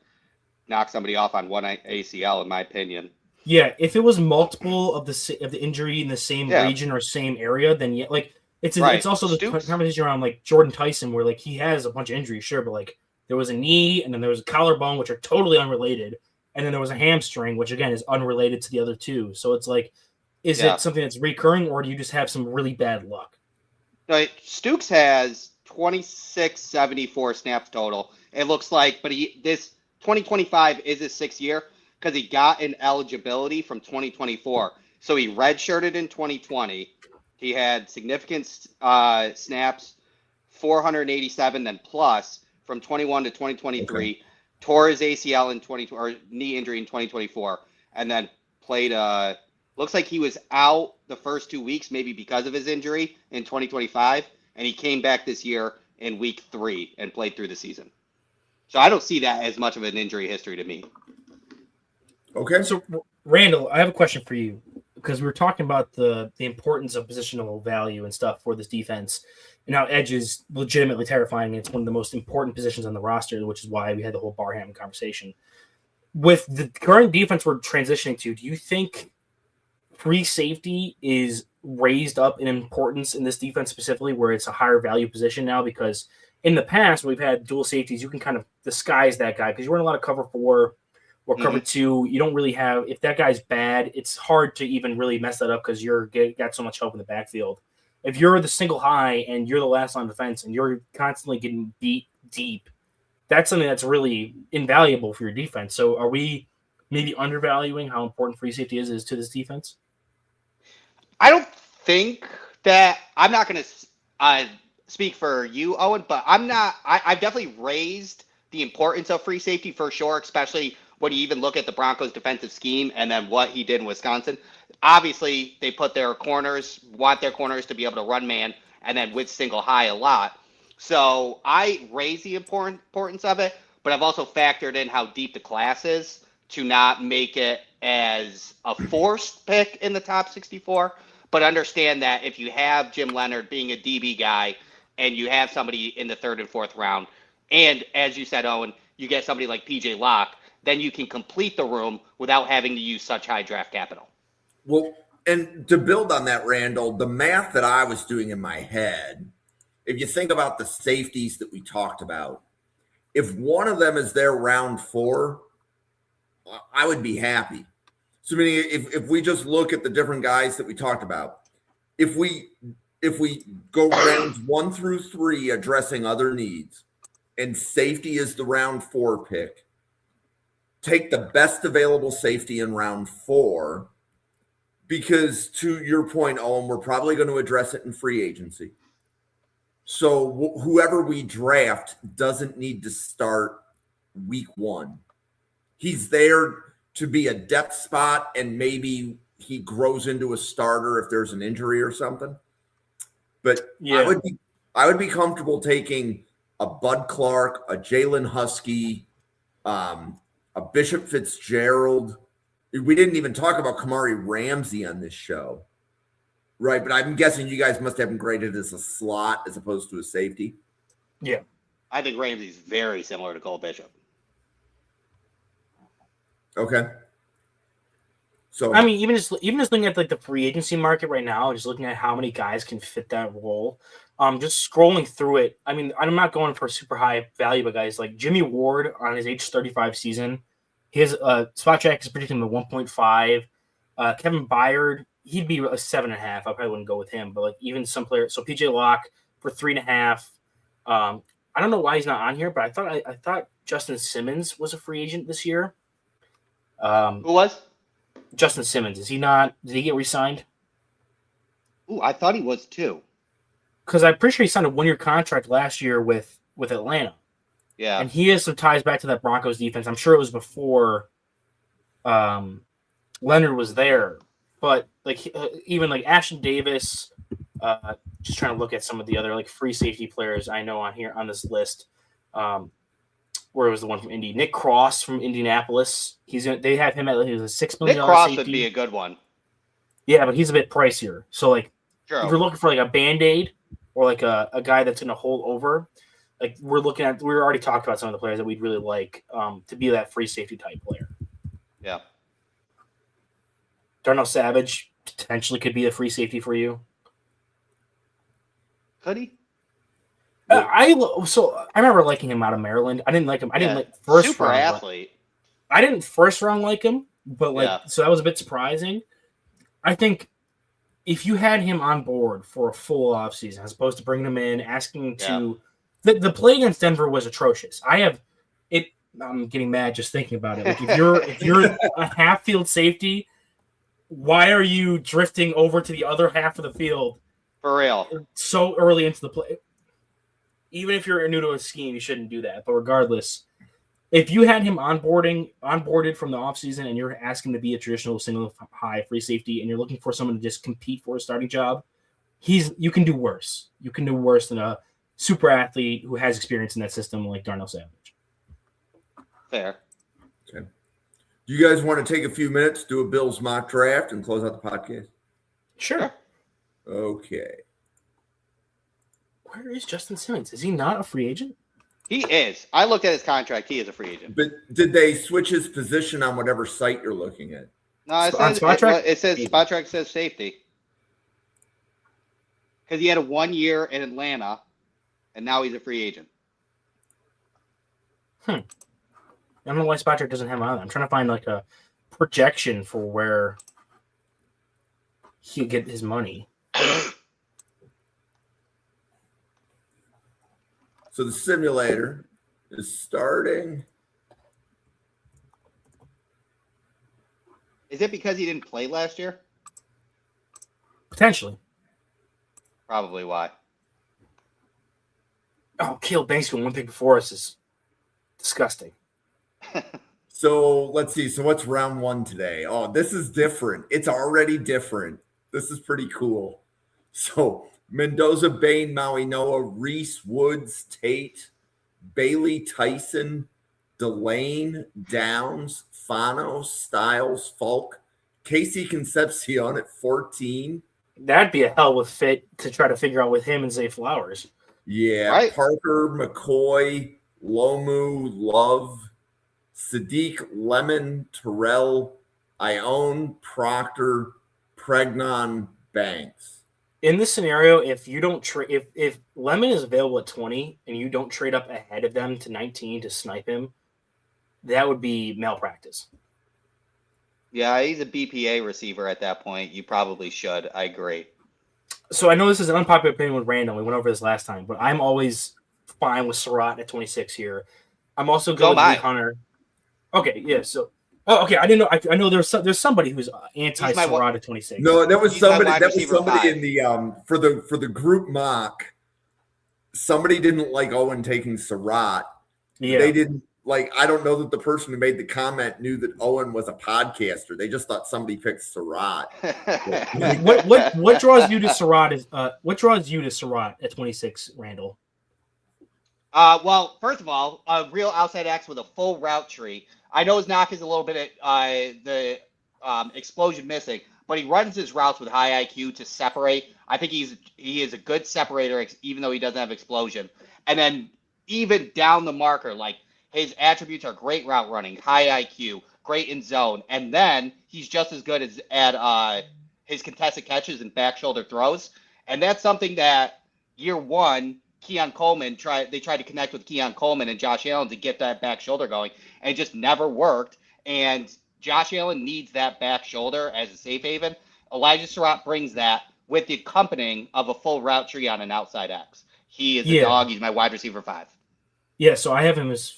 knock somebody off on one ACL, in my opinion. Yeah, if it was multiple of the injury in the same region or same area, then yeah, like it's also the conversation around like Jordan Tyson, where like he has a bunch of injuries, sure, but like there was a knee and then there was a collarbone, which are totally unrelated, and then there was a hamstring, which again is unrelated to the other two. So it's like, is it something that's recurring, or do you just have some really bad luck? No, Stooks has 2674 snaps total. It looks like, but this 2025 is his 6th year. Because he got an eligibility from 2024. So he redshirted in 2020. He had significant snaps, 487 then plus from 21 to 2023. Okay. Tore his ACL in or knee injury in 2024, and then played. Looks like he was out the first 2 weeks, maybe because of his injury in 2025, and he came back this year in week 3 and played through the season. So I don't see that as much of an injury history to me. Okay. So, Randall, I have a question for you, because we were talking about the importance of positional value and stuff for this defense, and how edge is legitimately terrifying. And it's one of the most important positions on the roster, which is why we had the whole Barham conversation. With the current defense we're transitioning to, do you think free safety is raised up in importance in this defense specifically, where it's a higher value position now? Because in the past, we've had dual safeties. You can kind of disguise that guy because you run a lot of cover 4 or cover 2. You don't really have, if that guy's bad, it's hard to even really mess that up because you're got so much help in the backfield. If you're the single high and you're the last on defense and you're constantly getting beat deep, that's something that's really invaluable for your defense. So are we maybe undervaluing how important free safety is to this defense? I don't think that, I'm not going to speak for you, Owen, but I've definitely raised the importance of free safety for sure, especially when you even look at the Broncos' defensive scheme and then what he did in Wisconsin. Obviously, they want their corners to be able to run man and then with single high a lot. So I raise the importance of it, but I've also factored in how deep the class is to not make it as a forced pick in the top 64, but understand that if you have Jim Leonard being a DB guy and you have somebody in the 3rd and 4th round, and as you said, Owen, you get somebody like PJ Locke, then you can complete the room without having to use such high draft capital. Well, and to build on that, Randall, the math that I was doing in my head, if you think about the safeties that we talked about, if one of them is there round 4, I would be happy. So, I mean, if we just look at the different guys that we talked about, if we go rounds 1 through 3 addressing other needs, and safety is the round 4 pick, take the best available safety in round 4, because to your point, Owen, we're probably going to address it in free agency. So whoever we draft doesn't need to start week 1. He's there to be a depth spot, and maybe he grows into a starter if there's an injury or something. But yeah. I would be comfortable taking a Bud Clark, a Jalen Husky, a Bishop Fitzgerald. We didn't even talk about Kamari Ramsey on this show, right? But I'm guessing you guys must have him graded as a slot as opposed to a safety. Yeah. I think Ramsey's very similar to Cole Bishop. Okay. So I mean, even just looking at like the free agency market right now, just looking at how many guys can fit that role. Just scrolling through it. I mean, I'm not going for super high value, but guys like Jimmy Ward on his age 35 season, his spot track is predicting a 1.5. Kevin Byard, he'd be a 7.5. I probably wouldn't go with him, but like even some players. So PJ Locke for 3.5. I don't know why he's not on here, but I thought Justin Simmons was a free agent this year. Who was? Justin Simmons, is he not? Did he get re-signed? Ooh, I thought he was too. Because I'm pretty sure he signed a 1-year contract last year with Atlanta, Yeah. and he has some ties back to that Broncos defense. I'm sure it was before Leonard was there, but like even like Ashton Davis. Just trying to look at some of the other like free safety players I know on here on this list. Where was the one from Indy? Nick Cross from Indianapolis. They have him at like, a $6 million. Nick Cross safety. would be a good one. Yeah, but he's a bit pricier. So like Sure. if you're looking for like a Band-Aid or like a guy that's going to hold over, like we already talked about some of the players that we'd really like to be that free safety type player. Yeah. Darnell Savage potentially could be a free safety for you. Could he? I remember liking him out of Maryland. I didn't like him. I didn't like first super round. athlete. I didn't first round like him, but like Yeah. so that was a bit surprising. I think if you had him on board for a full offseason as opposed to bringing him in, asking to the play against Denver was atrocious. I'm getting mad just thinking about it. Like if you're a half field safety, why are you drifting over to the other half of the field For real. so early into the play? Even if you're new to a scheme, you shouldn't do that. But regardless, if you had him onboarded from the offseason and you're asking to be a traditional single high free safety and you're looking for someone to just compete for a starting job, you can do worse. You can do worse than a super athlete who has experience in that system like Darnell Savage. Fair. okay. Do you guys want to take a few minutes, do a Bills mock draft, and close out the podcast? Sure. Okay. Where is Justin Simmons? Is he not a free agent? He is. I looked at his contract. He is a free agent. But did they switch his position on whatever site you're looking at? No, it On says Spotrac? it says Spotrac says safety. Because he had a 1 year in Atlanta, and now he's a free agent. I don't know why Spotrac doesn't have him on. I'm trying to find like a projection for where he'll get his money. So the simulator is starting. Is it because he didn't play last year? Potentially. Probably why. Oh, Caleb Banks going one pick before us is disgusting. So let's see. So what's round one today? Oh, this is different. It's already different. This is pretty cool. So Mendoza, Bain, Maui Noah, Reese, Woods, Tate, Bailey, Tyson, Delane, Downs, Fano, Styles, Falk, Casey Concepcion at 14. That'd be a hell of a fit to try to figure out with him and Zay Flowers. Yeah, Right. Parker, McCoy, Lomu, Love, Sadiq, Lemon, Terrell, Ione, Proctor, Pregnon, Banks. In this scenario, if you don't trade, if Lemon is available at 20 and you don't trade up ahead of them to 19 to snipe him, that would be malpractice. Yeah, he's a BPA receiver at that point. You probably should. I agree. So I know this is an unpopular opinion with Randall. We went over this last time, but I'm always fine with Surratt at 26 here. I'm also So good with am I. Lee Hunter. Okay, yeah. So, okay, I didn't know. I know there's somebody who's anti He's my Surratt at 26. No, that was He's my somebody. wide That was receiver somebody 5. in the for the group mock. Somebody didn't like Owen taking Surratt. yeah. They didn't like. I don't know that the person who made the comment knew that Owen was a podcaster. They just thought somebody picked Surratt. What draws you to Surratt is what draws you to Surratt at 26, Randall? Well, first of all, a real outside X with a full route tree. I know his knock is a little bit the explosion missing, but he runs his routes with high IQ to separate. I think he is a good separator, even though he doesn't have explosion. And then even down the marker, like his attributes are great route running, high IQ, great in zone, and then he's just as good as at his contested catches and back shoulder throws. And that's something that year one, Keon Coleman tried to connect with Keon Coleman and Josh Allen to get that back shoulder going, and it just never worked. And Josh Allen needs that back shoulder as a safe haven. Elijah Surratt brings that with the accompanying of a full route tree on an outside X. He is a dog. He's my wide receiver 5. Yeah, so I have him as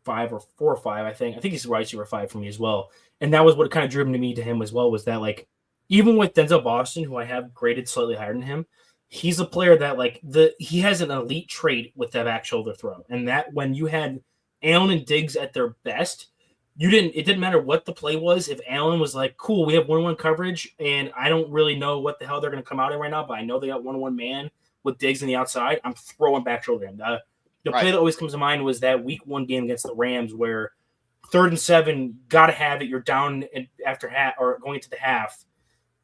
5 or 4 or 5, I think. I think he's wide receiver 5 for me as well. And that was what kind of drew me to him as well, was that, like, even with Denzel Boston, who I have graded slightly higher than him, he's a player that, like, he has an elite trait with that back shoulder throw. And that when you had Allen and Diggs at their best, it didn't matter what the play was. If Allen was like, cool, we have 1-1 coverage, and I don't really know what the hell they're going to come out in right now, but I know they got 1-1 man with Diggs on the outside, I'm throwing back shoulder him. The play that always comes to mind was that week 1 game against the Rams where 3rd and 7, got to have it. You're down after half or going into the half.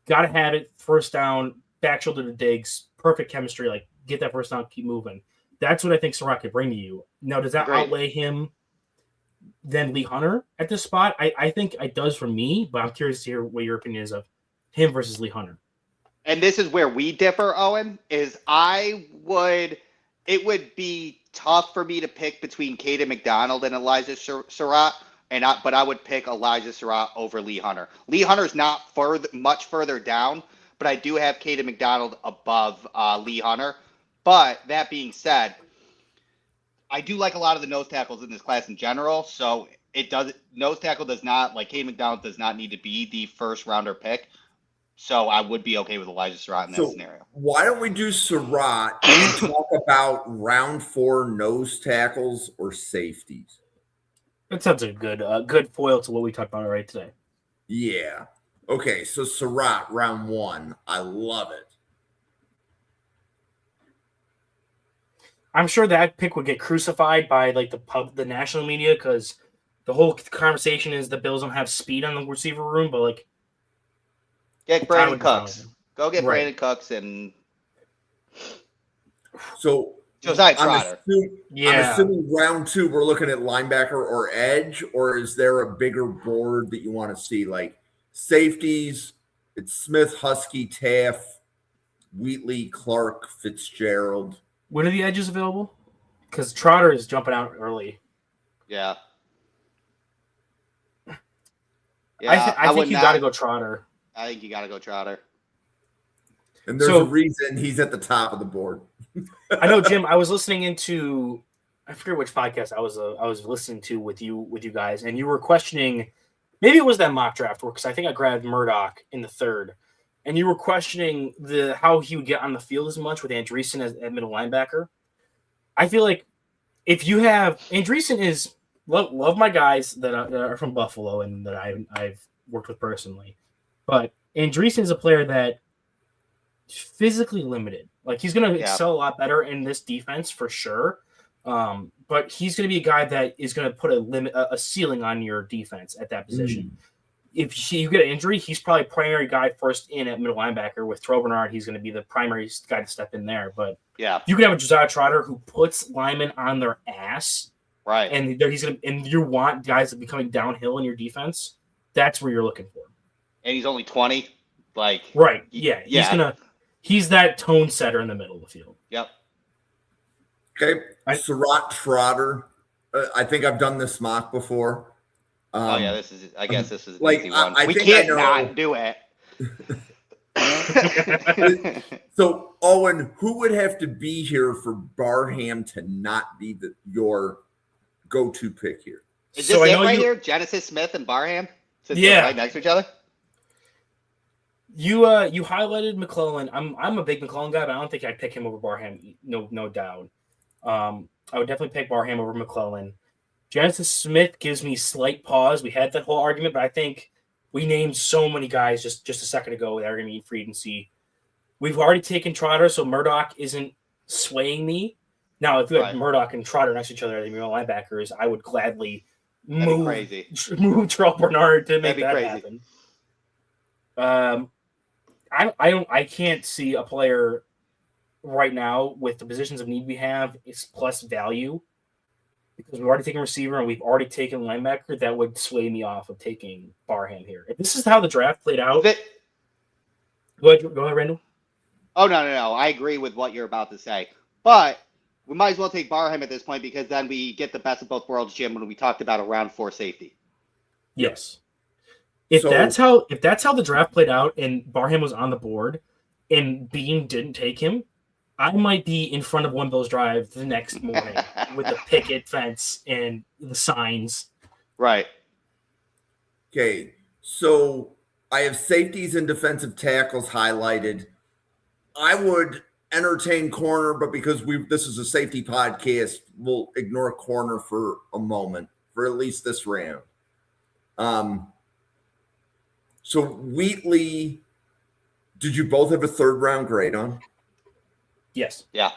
Got to have it. First down, back shoulder to Diggs. Perfect chemistry. Like, get that first down, keep moving. That's what I think Surratt could bring to you. Now, does that outweigh him than Lee Hunter at this spot? I think it does for me, but I'm curious to hear what your opinion is of him versus Lee Hunter. And this is where we differ, Owen, is it would be tough for me to pick between Caden McDonald and Elijah Surratt, but I would pick Elijah Surratt over Lee Hunter. Lee Hunter's not much further down, but I do have Caden McDonald above Lee Hunter. But that being said, I do like a lot of the nose tackles in this class in general. So nose tackle does not, like Caden McDonald does not need to be the first rounder pick. So I would be okay with Elijah Surratt in that scenario. Why don't we do Surratt and talk about round 4 nose tackles or safeties? That sounds a good foil to what we talked about right today. Yeah. Okay, so Surratt, round 1. I love it. I'm sure that pick would get crucified by like the national media because the whole conversation is the Bills don't have speed on the receiver room, but like get Brandon Cooks. Go get Brandon Cooks and so Josiah Trotter. I'm assuming round 2 we're looking at linebacker or edge, or is there a bigger board that you want to see? Like safeties, it's Smith, Husky, Taff, Wheatley, Clark, Fitzgerald. When are the edges available? Because Trotter is jumping out early. Yeah. I think you got to go Trotter. I think you got to go Trotter. And there's a reason he's at the top of the board. I know, Jim. I was listening into, I forget which podcast I was listening to with you guys, and you were questioning. Maybe it was that mock draft because I think I grabbed Murdoch in the 3rd, and you were questioning how he would get on the field as much with Andreessen as middle linebacker. I feel like if you have Andreessen is love my guys that are from Buffalo and that I've worked with personally, but Andreessen is a player that physically limited. Like he's going to excel a lot better in this defense for sure. But he's going to be a guy that is going to put a ceiling on your defense at that position. If you get an injury, he's probably primary guy first in at middle linebacker. With Terrell Bernard, he's going to be the primary guy to step in there. But you can have a Josiah Trotter who puts linemen on their ass, right? And you want guys to be coming downhill in your defense. That's where you're looking for. And he's only 20, like He's that tone setter in the middle of the field. Yep. Okay. Surratt Trotter. I think I've done this mock before. This is an easy one. We can't not do it. So, Owen, who would have to be here for Barham to not be your go-to pick here? Is this here? Genesis Smith and Barham? They're right next to each other? You highlighted McClellan. I'm a big McClellan guy, but I don't think I'd pick him over Barham. No doubt. I would definitely pick Barham over McClellan. Genesis Smith gives me slight pause. We had that whole argument, but I think we named so many guys just a second ago that are going to be in free agency. We've already taken Trotter, so Murdoch isn't swaying me. Now, if you had Murdoch and Trotter next to each other as middle linebackers, I would gladly move Terrell Bernard to make that happen. I can't see a player right now with the positions of need we have is plus value because we've already taken receiver and we've already taken linebacker, that would sway me off of taking Barham here. If this is how the draft played out, go ahead, Randall. Oh, no. I agree with what you're about to say. But we might as well take Barham at this point because then we get the best of both worlds, Jim, when we talked about a round 4 safety. Yes. If that's how the draft played out and Barham was on the board and Bean didn't take him, I might be in front of One Bills Drive the next morning with the picket fence and the signs. Right. Okay. So I have safeties and defensive tackles highlighted. I would entertain corner, but because this is a safety podcast, we'll ignore corner for a moment, for at least this round. So Wheatley, did you both have a 3rd round grade on? Yes. Yeah.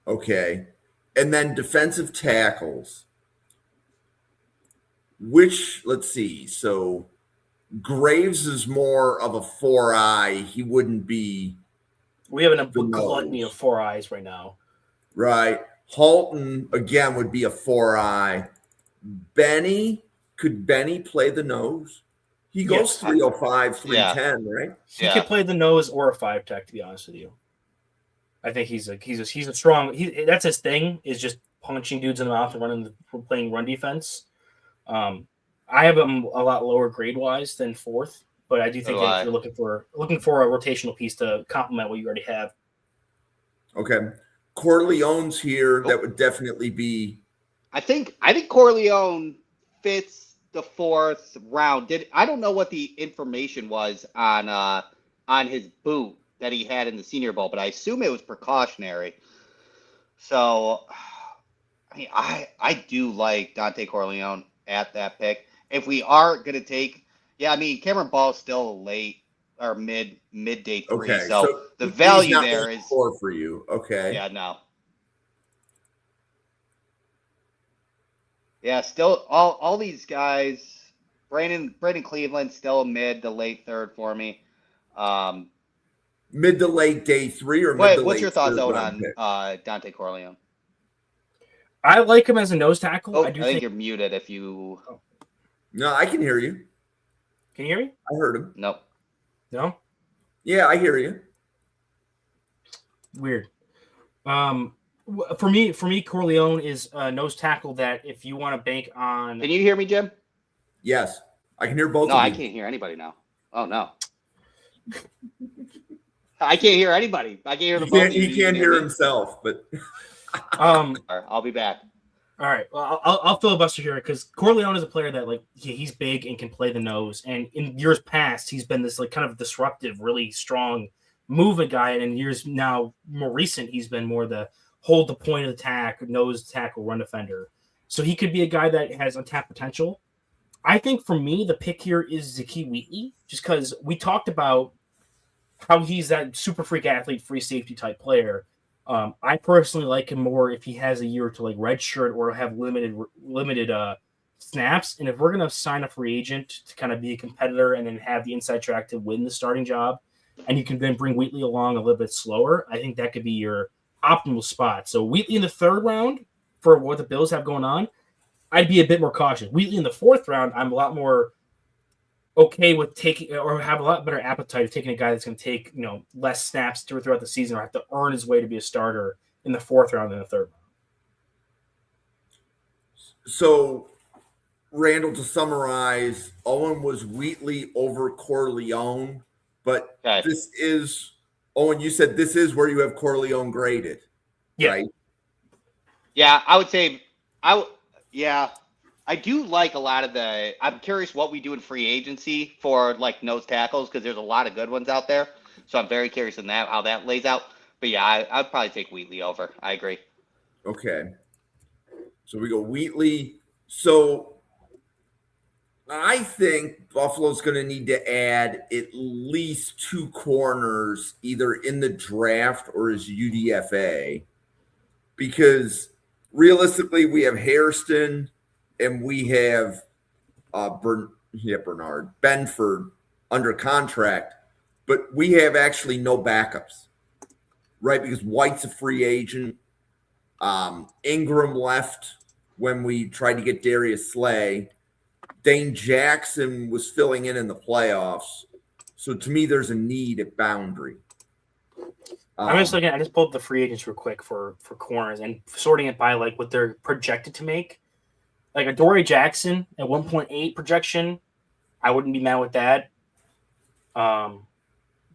Okay. And then defensive tackles, let's see. So Graves is more of a 4-eye. He wouldn't be. We have a gluttony of 4 eyes right now. Right. Halton, again, would be a 4-eye. Could Benny play the nose? He goes 305, 310, right? He could play the nose or a 5-tech, to be honest with you. I think he's a strong. That's his thing, is just punching dudes in the mouth and playing run defense. I have him a lot lower grade wise than 4th, but I do think that if you're looking for a rotational piece to complement what you already have. Okay, Corleone's here. That would definitely be. I think Corleone fits the 4th round. I don't know what the information was on his boot that he had in the Senior Bowl, but I assume it was precautionary. So, I mean, I do like Dante Corleone at that pick. If we are going to take, Cameron Ball's still late or mid day 3. Okay, so the value there is 4 for you. Okay. Yeah, no. Yeah, still all these guys. Brandon Cleveland still mid to late 3rd for me. Mid to late day 3 or mid to late. What's your thoughts on Dante Corleone? I like him as a nose tackle. I think you're muted if you. No, I can hear you. Can you hear me? I heard him. Nope. No? Yeah, I hear you. Weird. For me, Corleone is a nose tackle that if you want to bank on. Can you hear me, Jim? Yes, I can hear both. No, I can't hear anybody now. Oh no. I can't hear anybody. I can't hear the both. He can't hear himself, but I'll be back. All right. Well, I'll filibuster here because Corleone is a player that he's big and can play the nose. And in years past, he's been this kind of disruptive, really strong movement guy. And in years now more recent, he's been more the hold the point of attack, nose tackle, run defender. So he could be a guy that has untapped potential. I think for me, the pick here is Zakee Wheatley, just because we talked about how he's that super freak athlete, free safety type player. I personally like him more if he has a year to redshirt or have limited snaps. And if we're going to sign a free agent to kind of be a competitor and then have the inside track to win the starting job, and you can then bring Wheatley along a little bit slower, I think that could be your optimal spot. So Wheatley in the 3rd round for what the Bills have going on, I'd be a bit more cautious. Wheatley in the 4th round, I'm a lot more okay with taking, or have a lot better appetite of taking a guy that's going to take less snaps throughout the season, or have to earn his way to be a starter in the 4th round than the 3rd round. So, Randall, to summarize, Owen was Wheatley over Corleone, but this is Owen. You said this is where you have Corleone graded, right? Yeah, I would say I do like a lot of the. I'm curious what we do in free agency for nose tackles because there's a lot of good ones out there. So I'm very curious in that how that lays out. But yeah, I'd probably take Wheatley over. I agree. Okay. So we go Wheatley. So I think Buffalo's going to need to add at least 2 corners either in the draft or as UDFA because realistically we have Hairston and we have Bernard Benford under contract, but we have actually no backups, right? Because White's a free agent. Ingram left when we tried to get Darius Slay. Dane Jackson was filling in the playoffs. So to me, there's a need at boundary. I'm just looking. I just pulled up the free agents real quick for corners and sorting it by like what they're projected to make. Like Adoree Jackson at 1.8 projection, I wouldn't be mad with that.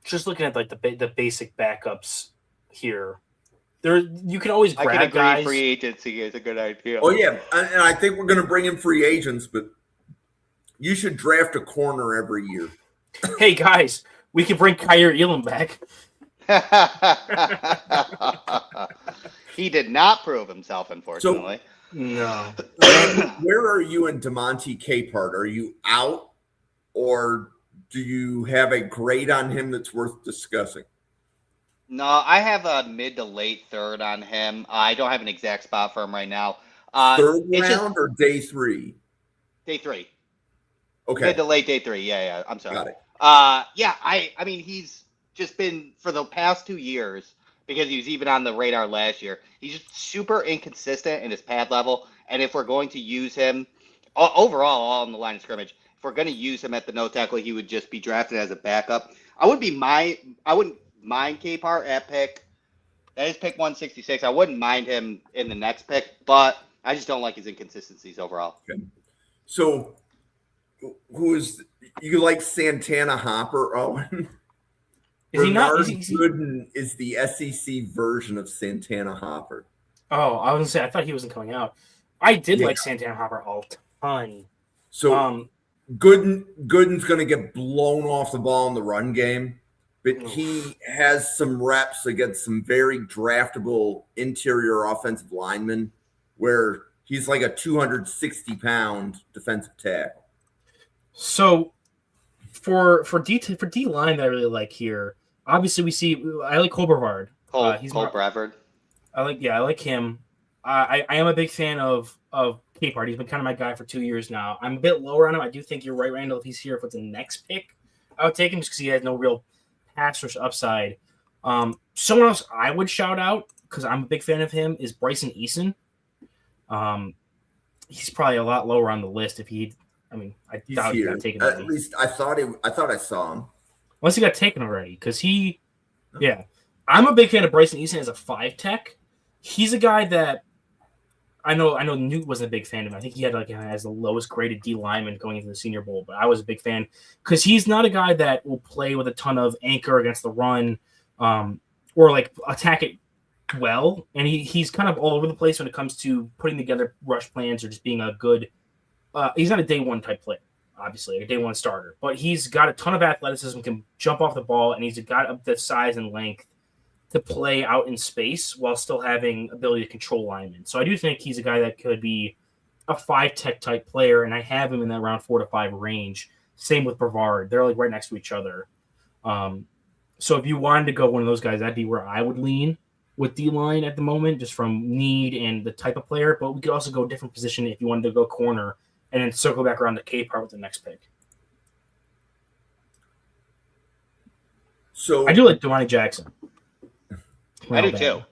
Just looking at like the basic backups here, there you can always grab I can agree. guys. Free agency is a good idea. Oh yeah, and I think we're going to bring in free agents, but you should draft a corner every year. Hey guys, we can bring Kyer Elam back. He did not prove himself, unfortunately. No. Where are you in DeMonte Capehart? Are you out, or do you have a grade on him that's worth discussing? No, I have a mid to late third on him. I don't have an exact spot for him right now. Third it's round or day 3? Day 3. Okay. Mid to late day 3. Yeah. I'm sorry. Got it. Yeah, I mean, he's just been for the past 2 years, because he was even on the radar last year. He's just super inconsistent in his pad level. And if we're going to use him overall, all on the line of scrimmage, if we're going to use him at the no tackle, he would just be drafted as a backup. I wouldn't mind Capehart at pick. That is pick 166. I wouldn't mind him in the next pick, but I just don't like his inconsistencies overall. Okay. So, who is you like Santana Hopper, Owen? Is he not? Bernard Gooden is the SEC version of Santana Hopper. Oh, I was gonna say I thought he wasn't coming out. I did like Santana Hopper a ton. So Gooden's going to get blown off the ball in the run game, but he has some reps against some very draftable interior offensive linemen where he's like a 260-pound defensive tackle. So for D line that I really like here, obviously I like Cole Brevard. Cole Brevard. I like him. I am a big fan of Capehart. He's been kind of my guy for 2 years now. I'm a bit lower on him. I do think you're right, Randall. If he's here, if it's the next pick, I would take him just because he has no real pass rush upside. Someone else I would shout out because I'm a big fan of him is Bryson Eason. He's probably a lot lower on the list if he. I mean, I doubt he got taken already. At least I thought I saw him. Unless he got taken already, because yeah. I'm a big fan of Bryson Eason as a 5 tech. He's a guy that I know Newt wasn't a big fan of him. I think he had as the lowest graded D lineman going into the Senior Bowl, but I was a big fan because he's not a guy that will play with a ton of anchor against the run, or like attack it well. And he's kind of all over the place when it comes to putting together rush plans or just being a good. He's not a day one type player, obviously, a day one starter, but he's got a ton of athleticism, can jump off the ball, and he's got the size and length to play out in space while still having ability to control linemen. So I do think he's a guy that could be a 5 tech type player, and I have him in that round 4 to 5 range. Same with Brevard. They're like right next to each other. So if you wanted to go one of those guys, that'd be where I would lean with D-line at the moment, just from need and the type of player. But we could also go a different position if you wanted to go corner and then circle back around to Capehart with the next pick. So I do like Damani Jackson. I do too.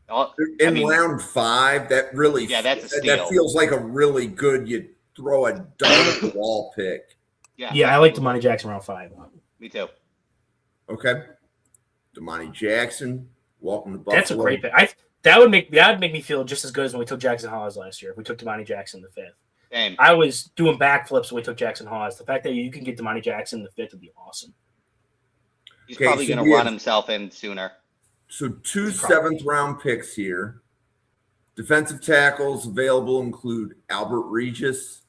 Round 5, that really that's a steal. That feels like a really good you throw a dart at the wall pick. Yeah, I like Damani Jackson round 5. Me too. Okay. Damani Jackson, welcome to Buffalo. That's a great pick. That would make me feel just as good as when we took Jackson Hawes last year. If we took Damani Jackson the 5th. Same. I was doing backflips when we took Jackson Hawes. The fact that you can get Damani Jackson the 5th would be awesome. He's probably going to run himself in sooner. So 2 7th-round picks here. Defensive tackles available include Albert Regis,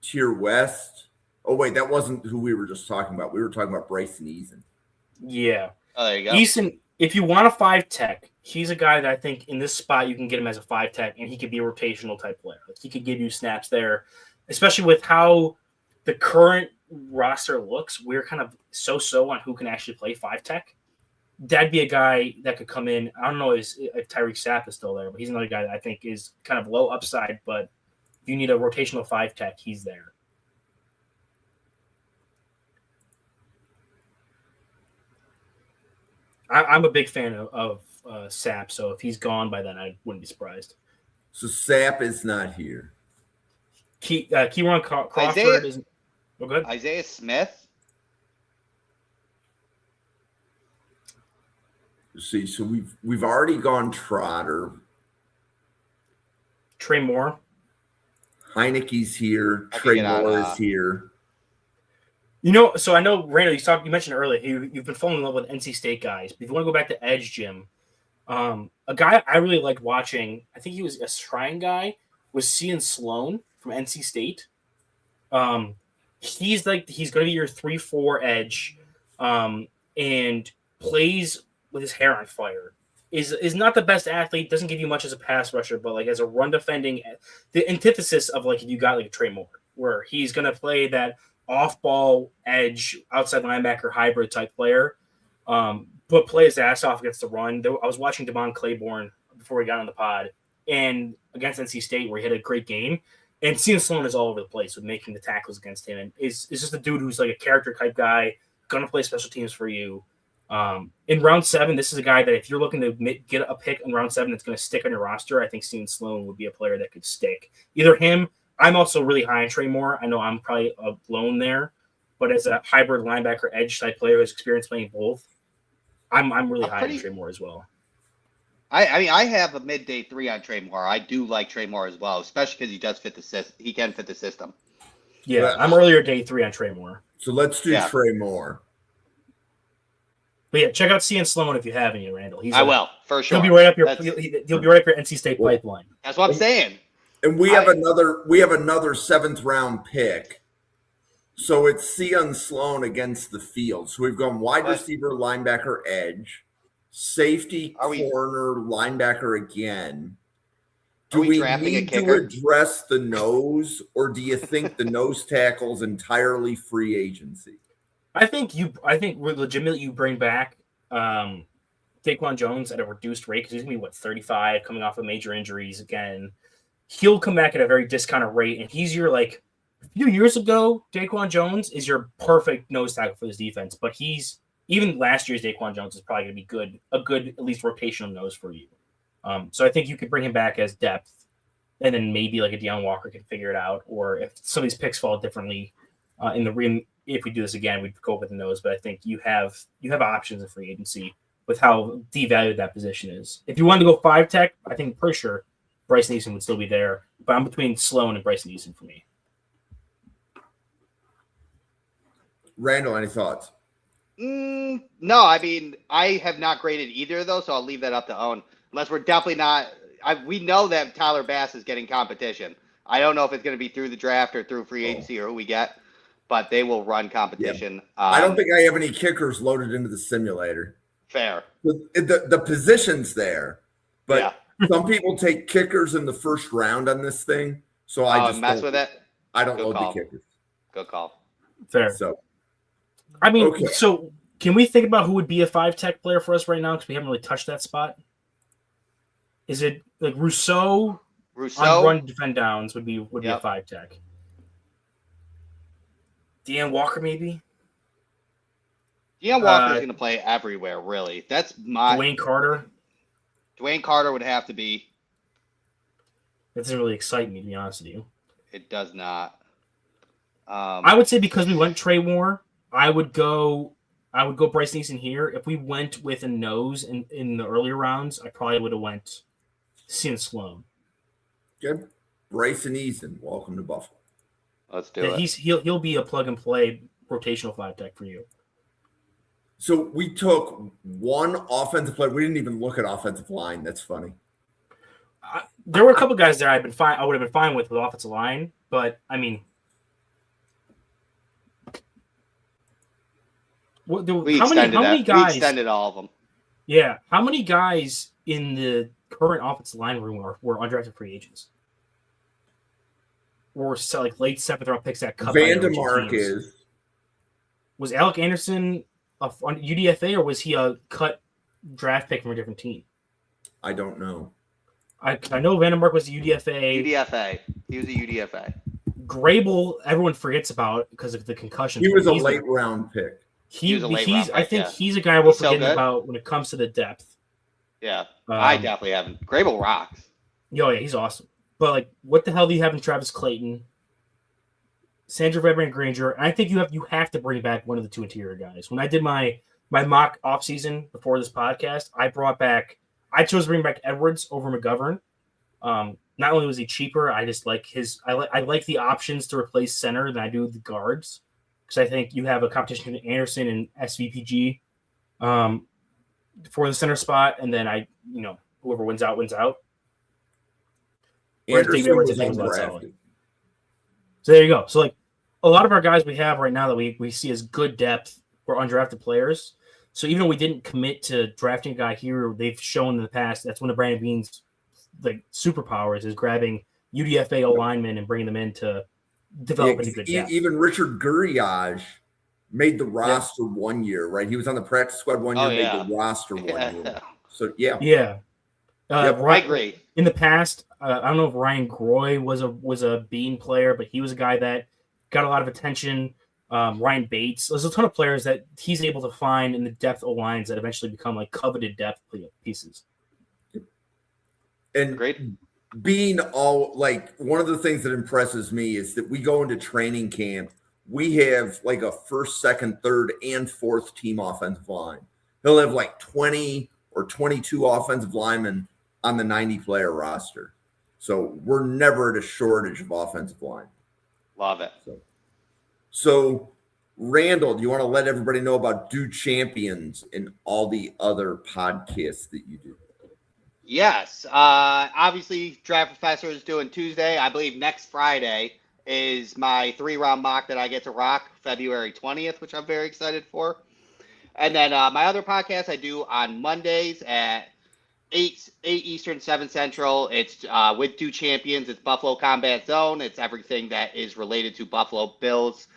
Tier West. Oh, wait, that wasn't who we were just talking about. We were talking about Bryson Eason. Yeah. Oh, there you go. Eason, if you want a 5 tech, he's a guy that I think in this spot you can get him as a 5 tech, and he could be a rotational type player. Like he could give you snaps there, especially with how the current roster looks. We're kind of so on who can actually play 5 tech. That'd be a guy that could come in. I don't know if Tyreek Sapp is still there, but he's another guy that I think is kind of low upside, but if you need a rotational 5 tech, he's there. I'm a big fan of Sapp, so if he's gone by then, I wouldn't be surprised. So Sapp is not here. Keyron Crawford Isaiah- is. Oh, good. Isaiah Smith. See, so we've already gone Trotter. Trey Moore. Heineke's here. I can Trey get on, Moore is here. So I know Randall. You mentioned earlier you've been falling in love with NC State guys. But if you want to go back to Edge, Jim, a guy I really liked watching. I think he was a Shrine guy. Was Cian Sloan from NC State. He's going to be your 3-4 edge, and plays with his hair on fire. Is not the best athlete. Doesn't give you much as a pass rusher, but like as a run defending, the antithesis of like if you got like a Trey Moore, where he's going to play that off-ball edge, outside linebacker hybrid type player, but play his ass off against the run. I was watching Devon Claiborne before we got on the pod, and against NC State where he had a great game. And Cian Sloan is all over the place with making the tackles against him, and is just a dude who's like a character type guy, gonna play special teams for you. In round 7, this is a guy that if you're looking to get a pick in round 7 that's going to stick on your roster, I think Cian Sloan would be a player that could stick. Either him. I'm also really high on Trey Moore. I know I'm probably alone there, but as a hybrid linebacker edge type player who's experienced playing both, I'm really high on Trey Moore as well. I mean, I have a midday 3 on Trey Moore. I do like Trey Moore as well, especially because he does fit the system. He can fit the system. Yeah, I'm earlier day 3 on Trey Moore. So let's do Trey Moore. But yeah, check out Cian Sloan if you have any, Randall. I will, for sure. He'll be right up your NC State pipeline. That's what I'm saying. And we have another 7th round pick. So it's Cian Sloan against the field. So we've gone wide receiver, linebacker, edge, safety, corner, linebacker again. Do we need to address the nose, or do you think the nose tackle's entirely free agency? I think we're legitimately you bring back Daquan Jones at a reduced rate because he's gonna be 35, coming off of major injuries again. He'll come back at a very discounted rate, and he's your like a few years ago. Daquan Jones is your perfect nose tackle for this defense, but even last year's Daquan Jones is probably gonna be a good at least rotational nose for you. So I think you could bring him back as depth, and then maybe like a Deion Walker can figure it out, or if some of these picks fall differently in the rim. If we do this again, we'd go with the nose, but I think you have options in free agency with how devalued that position is. If you wanted to go 5 tech, I think pretty sure Bryce Neeson would still be there, but I'm between Sloan and Bryce Neeson for me. Randall, any thoughts? No, I mean, I have not graded either of those, so I'll leave that up to Owen. Unless we're definitely not. We know that Tyler Bass is getting competition. I don't know if it's going to be through the draft or through free agency or who we get, but they will run competition. Yep. I don't think I have any kickers loaded into the simulator. Fair. The position's there, but some people take kickers in the first round on this thing, so I just mess with it. I don't load the kickers. Good call. Fair. So, I mean, so can we think about who would be a 5 tech player for us right now? Because we haven't really touched that spot. Is it like Rousseau on run defend downs would be a 5 tech? Deion Walker, maybe? Deion Walker is going to play everywhere, really. That's my... Dwayne Carter? Dwayne Carter would have to be... That doesn't really excite me, to be honest with you. It does not. I would say because we went Trey Moore, I would go Bryce Neeson here. If we went with a nose in the earlier rounds, I probably would have went Cian Sloan. Good. Bryce Neeson, welcome to Buffalo. Let's do it. He'll be a plug and play rotational 5 tech for you. So we took one offensive player. We didn't even look at offensive line. That's funny. There were a couple guys there I would have been fine with offensive line, but I mean, how many guys? We extended all of them. Yeah, how many guys in the current offensive line room were undrafted free agents? Or like late 7th round picks that cut. Vandemark is. Was Alec Anderson on UDFA or was he a cut draft pick from a different team? I don't know. I know Vandemark was a UDFA. UDFA. He was a UDFA. Grable, everyone forgets about because of the concussion. He was a late round pick. I think he's a guy we're forgetting about when it comes to the depth. Yeah, I definitely haven't. Grable rocks. Yeah, he's awesome. But like, what the hell do you have in Travis Clayton, Sandra Van Granger? And I think you have to bring back one of the two interior guys. When I did my mock offseason before this podcast, I chose to bring back Edwards over McGovern. Not only was he cheaper, I just like I like the options to replace center than I do the guards, because I think you have a competition between Anderson and SVPG for the center spot, and then whoever wins out wins out. Anderson was undrafted. So there you go. So like a lot of our guys we have right now that we see as good depth were undrafted players. So even though we didn't commit to drafting a guy here, they've shown in the past that's one of Brandon Beane's like superpowers is grabbing UDFA linemen and bringing them in to develop into good depth. Even Richard Guriage made the roster 1 year, right? He was on the practice squad 1 year, made the roster 1 year. So yeah. I agree. In the past, I don't know if Ryan Groy was a Bean player, but he was a guy that got a lot of attention. Ryan Bates. There's a ton of players that he's able to find in the depth of lines that eventually become like coveted depth pieces. And great. Being all like one of the things that impresses me is that we go into training camp, we have like a first, second, third, and fourth team offensive line. He'll have like 20 or 22 offensive linemen on the 90-player roster. So we're never at a shortage of offensive line. Love it. So Randall, do you want to let everybody know about Do Champions and all the other podcasts that you do? Yes. Obviously, Draft Professor is doing Tuesday. I believe next Friday is my 3-round mock that I get to rock, February 20th, which I'm very excited for. And then my other podcast I do on Mondays at 8 Eastern, 7 Central. It's with Do Champions. It's Buffalo Combat Zone. It's everything that is related to Buffalo Bills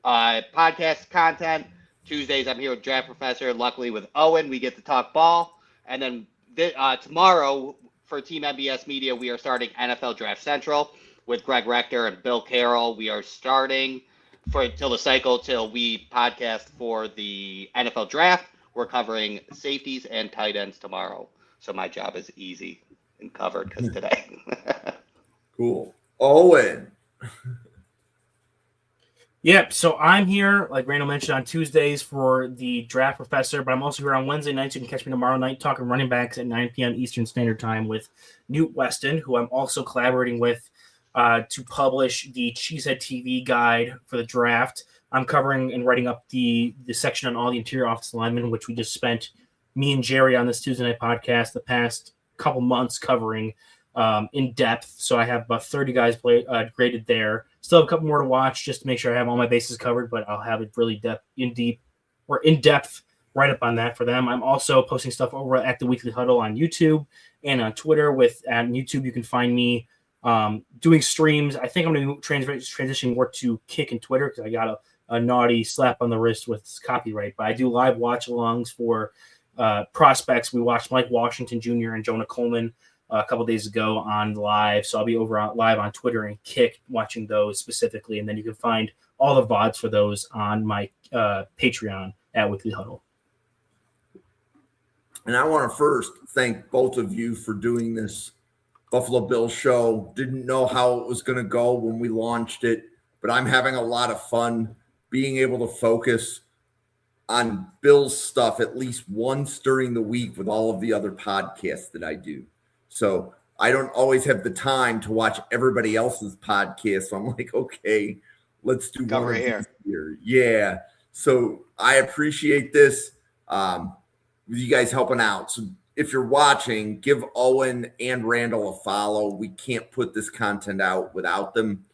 podcast content. Tuesdays, I'm here with Draft Professor. Luckily, with Owen, we get to talk ball. And then tomorrow, for Team MBS Media, we are starting NFL Draft Central with Greg Rector and Bill Carroll. We are starting till we podcast for the NFL Draft. We're covering safeties and tight ends tomorrow. So my job is easy and covered because today. Cool. Owen. Yep. So I'm here, like Randall mentioned, on Tuesdays for the Draft Professor, but I'm also here on Wednesday nights. You can catch me tomorrow night talking running backs at 9 p.m. Eastern Standard Time with Newt Weston, who I'm also collaborating with to publish the Cheesehead TV guide for the draft. I'm covering and writing up the section on all the interior offensive linemen, which we just spent me and Jerry on this Tuesday night podcast the past couple months covering in depth. So I have about 30 guys graded there. Still have a couple more to watch just to make sure I have all my bases covered, but I'll have it really in depth right up on that for them. I'm also posting stuff over at the Weekly Huddle on YouTube and on Twitter. On YouTube, you can find me doing streams. I think I'm going to be transitioning more to Kick and Twitter because I got a naughty slap on the wrist with copyright. But I do live watch-alongs for prospects. We watched Mike Washington Jr. and Jonah Coleman a couple days ago on live. So I'll be live on Twitter and Kick watching those specifically. And then you can find all the VODs for those on my Patreon at Weekly Huddle. And I want to first thank both of you for doing this Buffalo Bills show. Didn't know how it was going to go when we launched it, but I'm having a lot of fun being able to focus on Bills stuff at least once during the week with all of the other podcasts that I do. So I don't always have the time to watch everybody else's podcast. So I'm like, okay, let's do one here. Yeah. So I appreciate this. With you guys helping out. So if you're watching, give Owen and Randall a follow. We can't put this content out without them.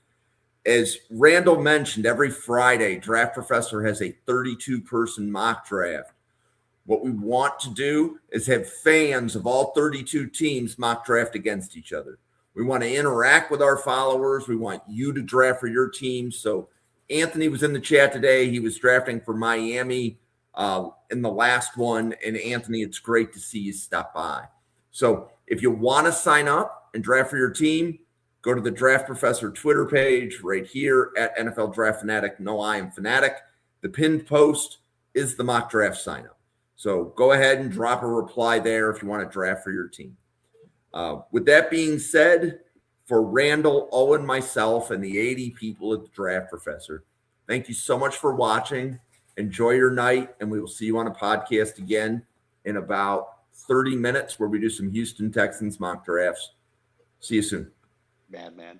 As Randall mentioned, every Friday, Draft Professor has a 32-person mock draft. What we want to do is have fans of all 32 teams mock draft against each other. We want to interact with our followers. We want you to draft for your team. So Anthony was in the chat today. He was drafting for Miami in the last one. And Anthony, it's great to see you stop by. So if you want to sign up and draft for your team, go to the Draft Professor Twitter page right here at NFL Draft Fanatic. No, I am Fanatic. The pinned post is the mock draft sign up. So go ahead and drop a reply there if you want to draft for your team. With that being said, for Randall, Owen, myself, and the 80 people at the Draft Professor, thank you so much for watching. Enjoy your night, and we will see you on a podcast again in about 30 minutes where we do some Houston Texans mock drafts. See you soon. Man.